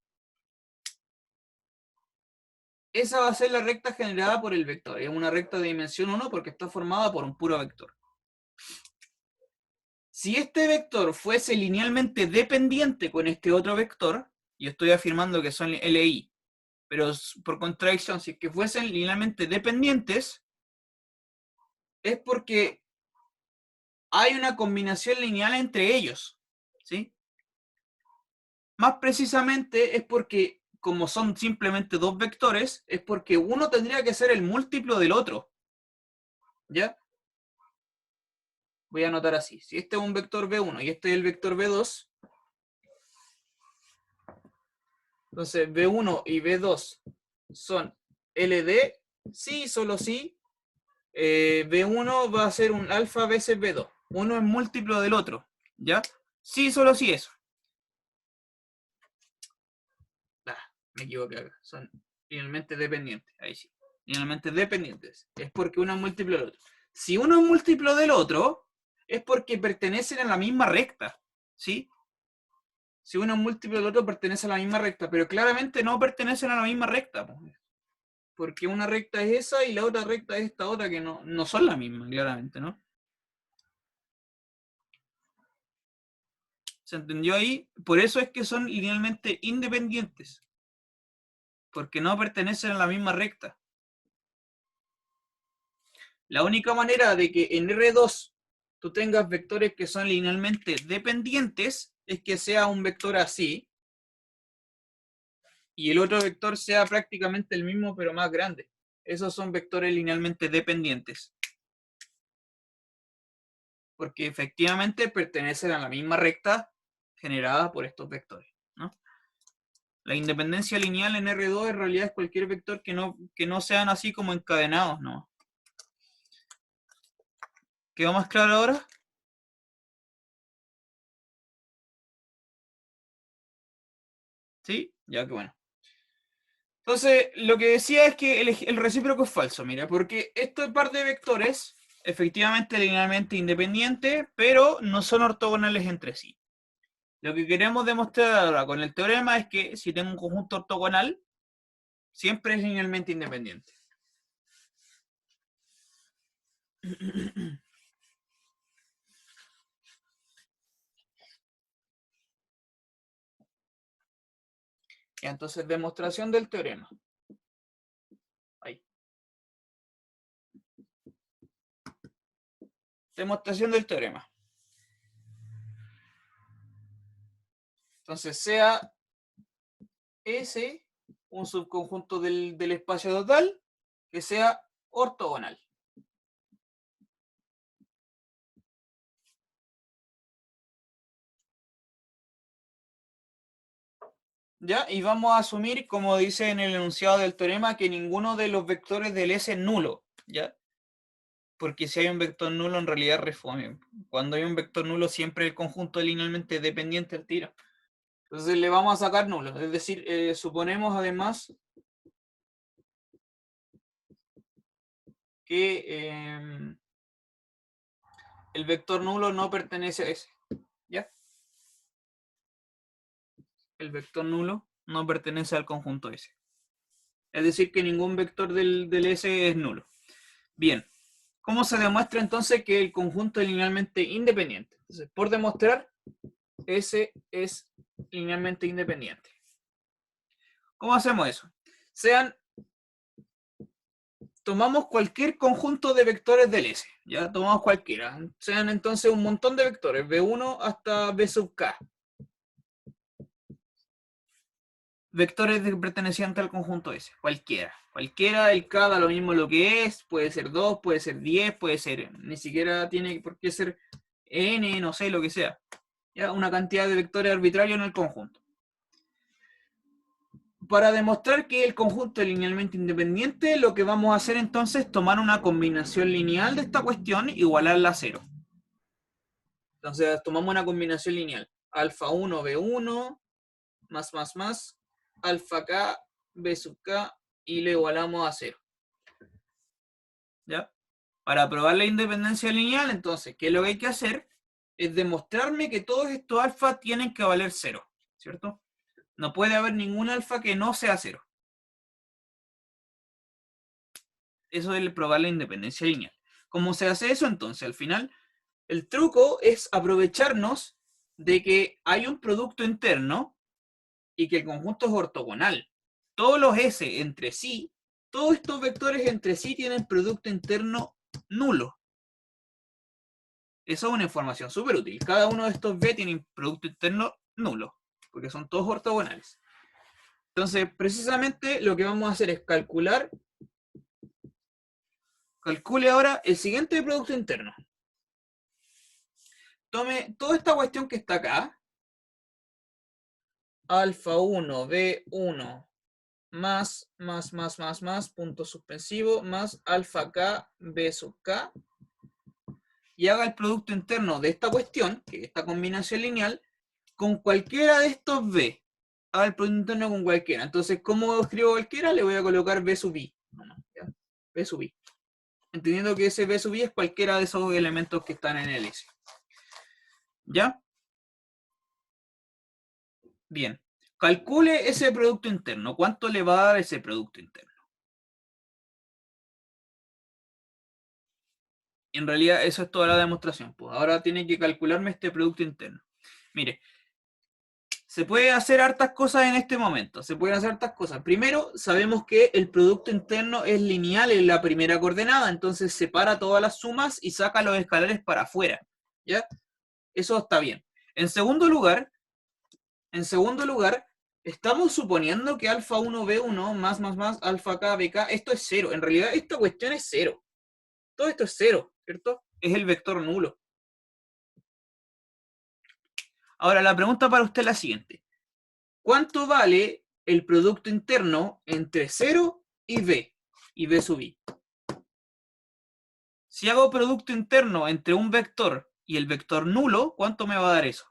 Esa va a ser la recta generada por el vector. Es una recta de dimensión 1 porque está formada por un puro vector. Si este vector fuese linealmente dependiente con este otro vector, yo estoy afirmando que son LI, pero por contradicción, si es que fuesen linealmente dependientes, es porque hay una combinación lineal entre ellos, ¿sí? Más precisamente es porque, como son simplemente dos vectores, es porque uno tendría que ser el múltiplo del otro, ¿ya? Voy a anotar así. Si este es un vector B1 y este es el vector B2, entonces B1 y B2 son LD, sí, solo sí. B1 va a ser un alfa veces B2. Uno es múltiplo del otro, ¿ya? Sí, solo sí eso. Me equivoqué acá. Son linealmente dependientes. Ahí sí. Linealmente dependientes. Es porque uno es múltiplo del otro. Si uno es múltiplo del otro, es porque pertenecen a la misma recta. ¿Sí? Si uno es múltiplo del otro, pertenece a la misma recta. Pero claramente no pertenecen a la misma recta. Porque una recta es esa y la otra recta es esta otra, que no son la misma, claramente, ¿no? ¿Se entendió ahí? Por eso es que son linealmente independientes. Porque no pertenecen a la misma recta. La única manera de que en R2 tú tengas vectores que son linealmente dependientes es que sea un vector así y el otro vector sea prácticamente el mismo pero más grande. Esos son vectores linealmente dependientes. Porque efectivamente pertenecen a la misma recta generada por estos vectores, ¿no? La independencia lineal en R2 en realidad es cualquier vector que no sean así como encadenados, ¿no? ¿Quedó más claro ahora? ¿Sí? Ya que bueno. Entonces, lo que decía es que el recíproco es falso, mira, porque esta parte de vectores, efectivamente linealmente independientes, pero no son ortogonales entre sí. Lo que queremos demostrar ahora con el teorema es que si tengo un conjunto ortogonal, siempre es linealmente independiente. Y entonces, demostración del teorema. Ahí. Demostración del teorema. Entonces, sea S un subconjunto del espacio total que sea ortogonal. ¿Ya? Y vamos a asumir, como dice en el enunciado del teorema, que ninguno de los vectores del S es nulo, ¿ya? Porque si hay un vector nulo, en realidad refome. Cuando hay un vector nulo, siempre el conjunto es linealmente dependiente al tiro. Entonces le vamos a sacar nulo. Es decir, suponemos además que el vector nulo no pertenece a S, ¿ya? El vector nulo no pertenece al conjunto S. Es decir, que ningún vector del S es nulo. Bien, ¿cómo se demuestra entonces que el conjunto es linealmente independiente? Entonces, por demostrar, S es linealmente independiente. ¿Cómo hacemos eso? Tomamos cualquier conjunto de vectores del S, ya tomamos cualquiera, sean entonces un montón de vectores, B1 hasta B sub K. Vectores pertenecientes al conjunto S, cualquiera, el K da lo mismo lo que es, puede ser 2, puede ser 10, puede ser, ni siquiera tiene por qué ser N, no sé, lo que sea, ya una cantidad de vectores arbitrarios en el conjunto. Para demostrar que el conjunto es linealmente independiente, lo que vamos a hacer entonces es tomar una combinación lineal de esta cuestión, igualarla a 0. Entonces tomamos una combinación lineal, alfa 1, B1, más, alfa K, B sub K, y le igualamos a 0. ¿Ya? Para probar la independencia lineal, entonces, ¿qué es lo que hay que hacer? Es demostrarme que todos estos alfa tienen que valer 0, ¿cierto? No puede haber ningún alfa que no sea 0. Eso es probar la independencia lineal. ¿Cómo se hace eso? Entonces, al final, el truco es aprovecharnos de que hay un producto interno y que el conjunto es ortogonal. Todos los S entre sí, todos estos vectores entre sí tienen producto interno nulo. Eso es una información súper útil. Cada uno de estos B tiene producto interno nulo, porque son todos ortogonales. Entonces, precisamente lo que vamos a hacer es calcule ahora el siguiente producto interno. Tome toda esta cuestión que está acá, alfa 1, B1, más, punto suspensivo, más alfa K, B sub K, y haga el producto interno de esta cuestión, que es esta combinación lineal, con cualquiera de estos B. Haga el producto interno con cualquiera. Entonces, ¿cómo escribo cualquiera? Le voy a colocar B sub I. B sub I. Entendiendo que ese B sub I es cualquiera de esos elementos que están en el S. ¿Ya? Bien. Calcule ese producto interno. ¿Cuánto le va a dar ese producto interno? En realidad, eso es toda la demostración. Pues ahora tiene que calcularme este producto interno. Mire, se puede hacer hartas cosas en este momento. Se pueden hacer hartas cosas. Primero, sabemos que el producto interno es lineal en la primera coordenada. Entonces, separa todas las sumas y saca los escalares para afuera. ¿Ya? Eso está bien. En segundo lugar, Estamos suponiendo que alfa 1 B1 más alfa K BK, esto es cero. En realidad esta cuestión es cero. Todo esto es cero, ¿cierto? Es el vector nulo. Ahora, la pregunta para usted es la siguiente. ¿Cuánto vale el producto interno entre 0 y B sub I? Si hago producto interno entre un vector y el vector nulo, ¿cuánto me va a dar eso?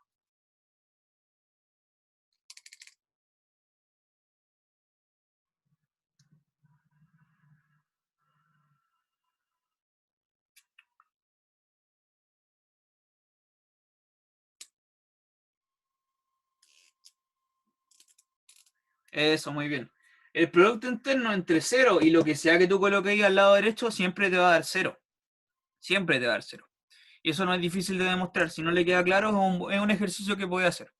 Eso, muy bien. El producto interno entre 0 y lo que sea que tú coloques ahí al lado derecho siempre te va a dar 0. Siempre te va a dar 0. Y eso no es difícil de demostrar. Si no le queda claro, es un ejercicio que puede hacer.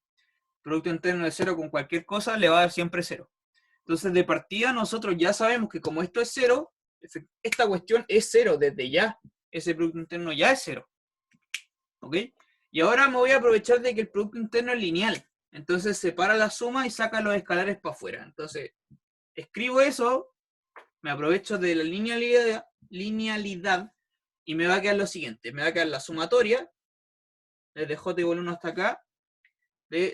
Producto interno de 0 con cualquier cosa le va a dar siempre 0. Entonces, de partida, nosotros ya sabemos que como esto es 0, esta cuestión es 0 desde ya. Ese producto interno ya es 0. ¿Ok? Y ahora me voy a aprovechar de que el producto interno es lineal. Entonces, separa la suma y saca los escalares para afuera. Entonces, escribo eso, me aprovecho de la linealidad y me va a quedar lo siguiente. Me va a quedar la sumatoria, desde j igual 1 hasta acá,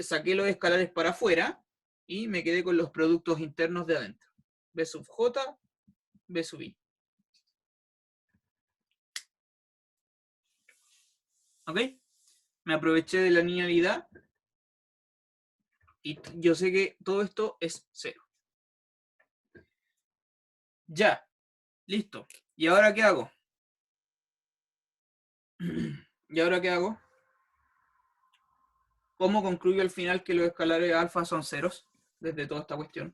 saqué los escalares para afuera y me quedé con los productos internos de adentro. B sub j, B sub i. ¿Ok? Me aproveché de la linealidad y yo sé que todo esto es 0. Ya, listo. ¿Y ahora qué hago? ¿Y ahora qué hago? ¿Cómo concluyo al final que los escalares alfa son ceros desde toda esta cuestión?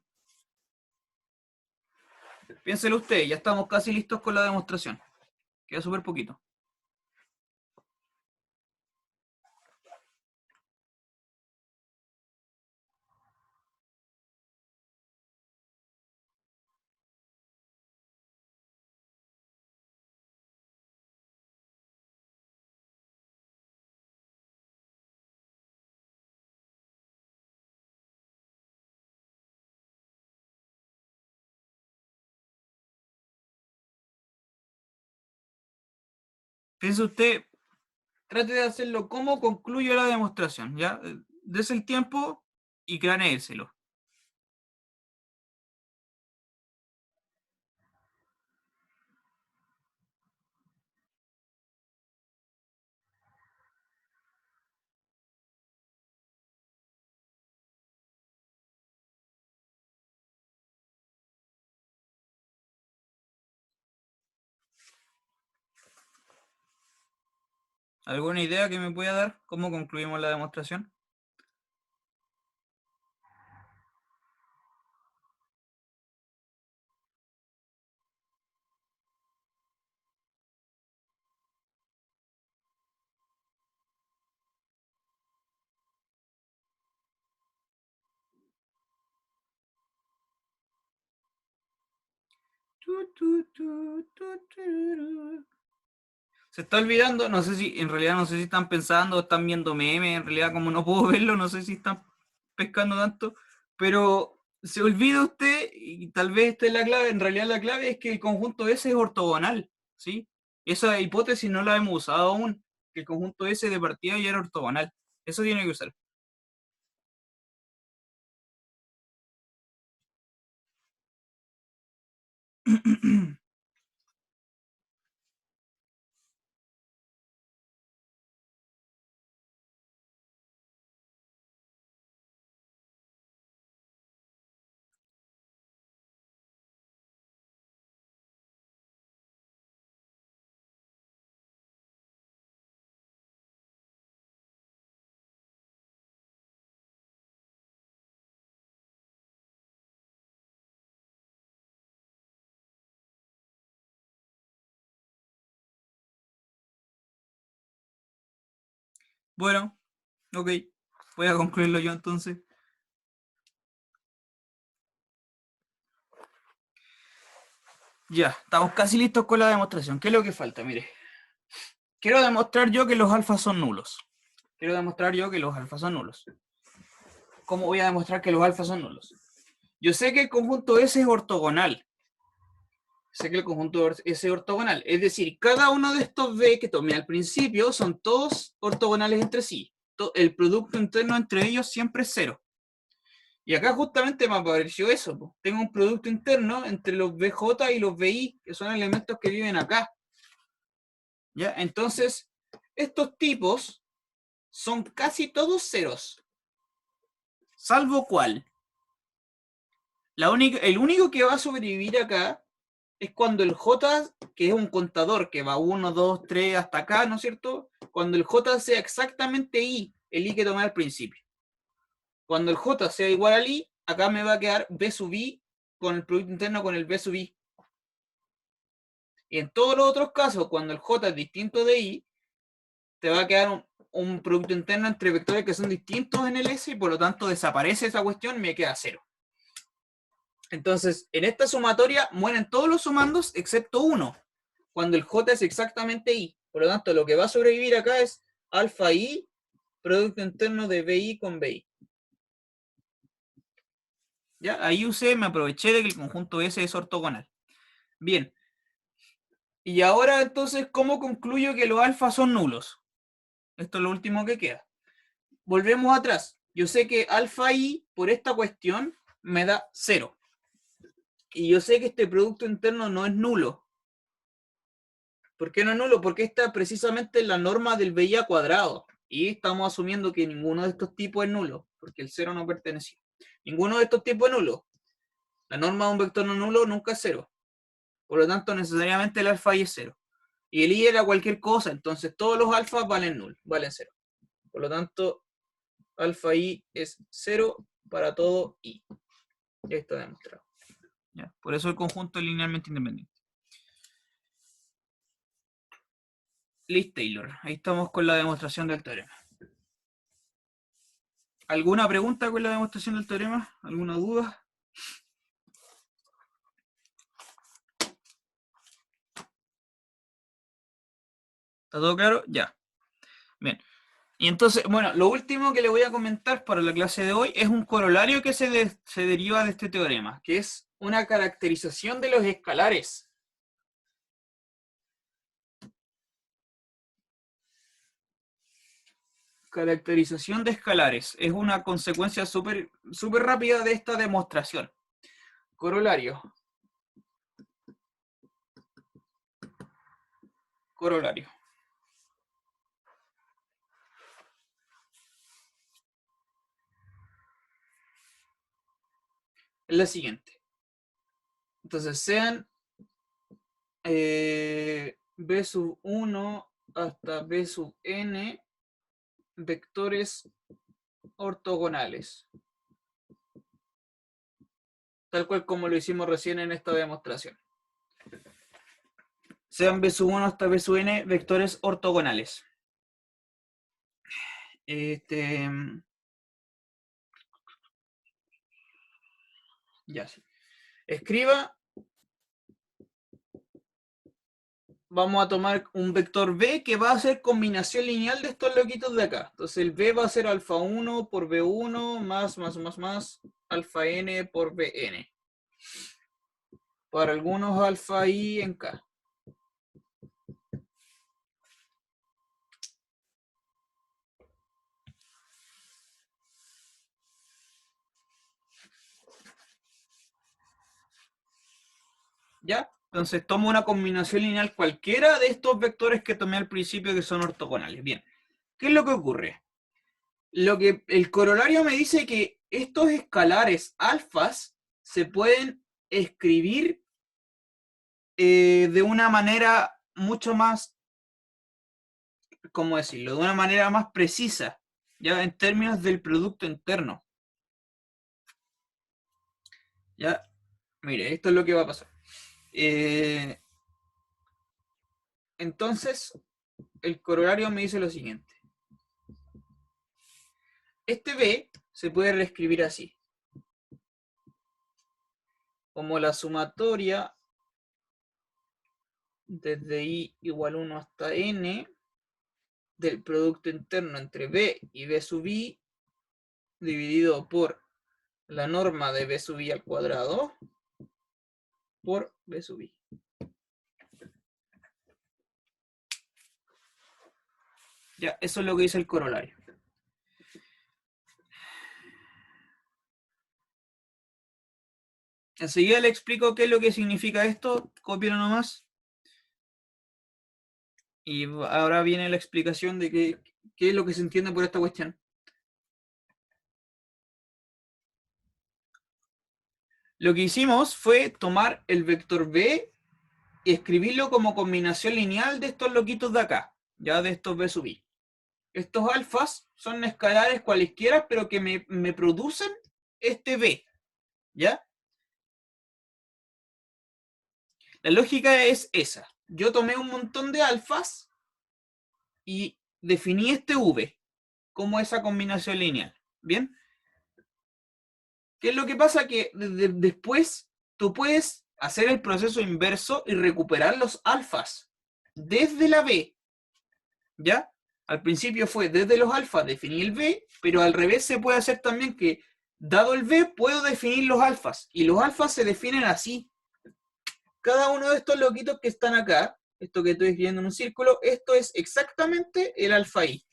Piénselo usted, ya estamos casi listos con la demostración. Queda súper poquito. Piense usted, trate de hacerlo como concluyo la demostración, ¿ya? Dese el tiempo y cranéeselo. ¿Alguna idea que me pueda dar? ¿Cómo concluimos la demostración? Se está olvidando, no sé si, en realidad no sé si están pensando o están viendo memes, en realidad como no puedo verlo, no sé si están pescando tanto, pero se olvida usted, y tal vez esta es la clave, en realidad la clave es que el conjunto S es ortogonal, ¿sí? Esa hipótesis no la hemos usado aún, que el conjunto S de partida ya era ortogonal, eso tiene que usar. Bueno, ok, voy a concluirlo yo entonces. Ya, estamos casi listos con la demostración. ¿Qué es lo que falta? Mire, quiero demostrar yo que los alfas son nulos. Quiero demostrar yo que los alfas son nulos. ¿cómo voy a demostrar que los alfas son nulos? Yo sé que el conjunto S es ortogonal. Sé que el conjunto S es ortogonal. Es decir, cada uno de estos B que tomé al principio son todos ortogonales entre sí. El producto interno entre ellos siempre es 0. Y acá justamente me apareció eso. Po. Tengo un producto interno entre los BJ y los BI, que son elementos que viven acá. ¿Ya? Entonces, estos tipos son casi todos ceros. Salvo cuál. El único que va a sobrevivir acá es cuando el J, que es un contador que va 1, 2, 3 hasta acá, ¿no es cierto? Cuando el J sea exactamente I, el I que tomé al principio. Cuando el J sea igual al I, acá me va a quedar B sub I con el producto interno con el B sub I. Y en todos los otros casos, cuando el J es distinto de I, te va a quedar un producto interno entre vectores que son distintos en el S y por lo tanto desaparece esa cuestión y me queda 0. Entonces, en esta sumatoria mueren todos los sumandos excepto uno, cuando el J es exactamente I. Por lo tanto, lo que va a sobrevivir acá es alfa I, producto interno de BI con BI. ¿Ya? Ahí usé, me aproveché de que el conjunto S es ortogonal. Bien. Y ahora, entonces, ¿cómo concluyo que los alfas son nulos? Esto es lo último que queda. Volvemos atrás. Yo sé que alfa I, por esta cuestión, me da 0. Y yo sé que este producto interno no es nulo. ¿Por qué no es nulo? Porque esta precisamente es la norma del BI a cuadrado. Y estamos asumiendo que ninguno de estos tipos es nulo, porque el 0 no pertenecía. Ninguno de estos tipos es nulo. La norma de un vector no nulo nunca es 0. Por lo tanto, necesariamente el alfa I es 0. Y el I era cualquier cosa, entonces todos los alfas valen 0. Por lo tanto, alfa I es 0 para todo I. Ya está demostrado. ¿Ya? Por eso el conjunto es linealmente independiente. Liz Taylor. Ahí estamos con la demostración del teorema. ¿Alguna pregunta con la demostración del teorema? ¿Alguna duda? ¿Está todo claro? Ya. Bien. Y entonces, bueno, lo último que le voy a comentar para la clase de hoy es un corolario que se deriva de este teorema, que es una caracterización de los escalares. Caracterización de escalares. Es una consecuencia súper rápida de esta demostración. Corolario. Corolario. Es la siguiente. Entonces, sean B sub 1 hasta B sub n vectores ortogonales. Tal cual como lo hicimos recién en esta demostración. Sean B sub 1 hasta B sub n vectores ortogonales. Ya sí. Escriba. Vamos a tomar un vector B que va a ser combinación lineal de estos loquitos de acá. Entonces el B va a ser alfa 1 por B1 más alfa n por Bn. Para algunos alfa I en K. ¿Ya? Entonces tomo una combinación lineal cualquiera de estos vectores que tomé al principio que son ortogonales. Bien, ¿qué es lo que ocurre? El corolario me dice que estos escalares alfas se pueden escribir de una manera mucho más, ¿cómo decirlo? De una manera más precisa, ya en términos del producto interno. Ya, mire, esto es lo que va a pasar. Entonces, el corolario me dice lo siguiente. Este B se puede reescribir así. Como la sumatoria desde I igual 1 hasta N del producto interno entre B y B sub I dividido por la norma de b sub i al cuadrado por b sub i. Ya, eso es lo que dice el corolario. Enseguida le explico qué es lo que significa esto, cópialo nomás. Y ahora viene la explicación de qué es lo que se entiende por esta cuestión. Lo que hicimos fue tomar el vector b y escribirlo como combinación lineal de estos loquitos de acá, ya de estos b sub i. Estos alfas son escalares cualesquiera, pero que me producen este b, ¿ya? La lógica es esa. Yo tomé un montón de alfas y definí este v como esa combinación lineal, ¿bien? ¿Qué es lo que pasa? Que después tú puedes hacer el proceso inverso y recuperar los alfas desde la b, ¿ya? Al principio fue desde los alfas definí el b, pero al revés se puede hacer también que, dado el b, puedo definir los alfas, y los alfas se definen así. Cada uno de estos loquitos que están acá, esto que estoy escribiendo en un círculo, esto es exactamente el alfa i.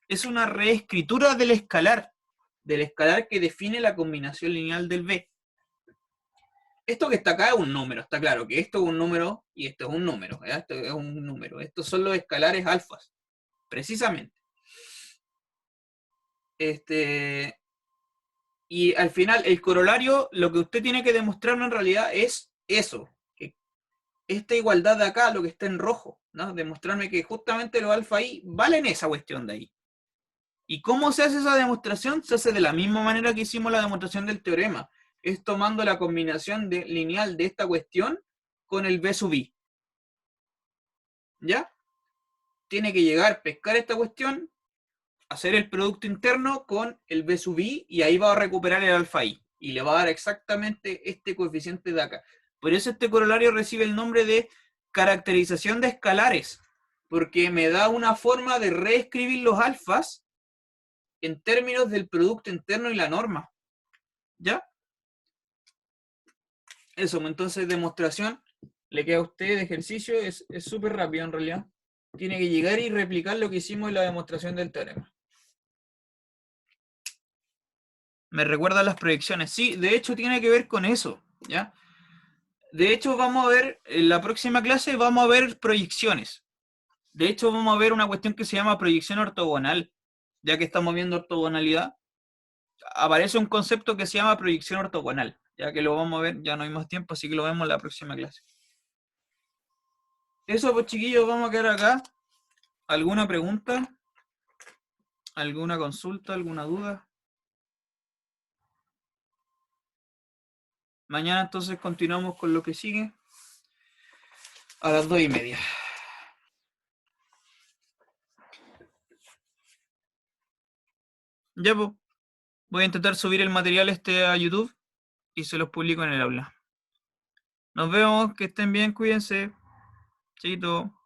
Es una reescritura del escalar que define la combinación lineal del b. Esto que está acá es un número, está claro que esto es un número y esto es un número, ¿ya? Esto es un número. Estos son los escalares alfas, precisamente. Y al final, el corolario, lo que usted tiene que demostrarlo en realidad es eso, que esta igualdad de acá, lo que está en rojo, ¿no? Demostrarme que justamente los alfa i valen esa cuestión de ahí. ¿Y cómo se hace esa demostración? Se hace de la misma manera que hicimos la demostración del teorema. Es tomando la combinación lineal de esta cuestión con el b sub i. ¿Ya? Tiene que llegar, pescar esta cuestión, hacer el producto interno con el b sub i y ahí va a recuperar el alfa i. Y le va a dar exactamente este coeficiente de acá. Por eso este corolario recibe el nombre de caracterización de escalares, porque me da una forma de reescribir los alfas en términos del producto interno y la norma. ¿Ya? Eso, entonces demostración, le queda a usted de ejercicio, es súper rápido en realidad. Tiene que llegar y replicar lo que hicimos en la demostración del teorema. Me recuerda las proyecciones. Sí, de hecho tiene que ver con eso, ¿ya? De hecho vamos a ver, en la próxima clase vamos a ver proyecciones. De hecho vamos a ver una cuestión que se llama proyección ortogonal, ya que estamos viendo ortogonalidad. Aparece un concepto que se llama proyección ortogonal, ya que lo vamos a ver, ya no hay más tiempo, así que lo vemos en la próxima clase. Eso pues chiquillos, vamos a quedar acá. ¿Alguna pregunta? ¿Alguna consulta? ¿Alguna duda? Mañana entonces continuamos con lo que sigue a las 2:30. Ya pues, voy a intentar subir el material a YouTube y se los publico en el aula. Nos vemos, que estén bien, cuídense. Chaito.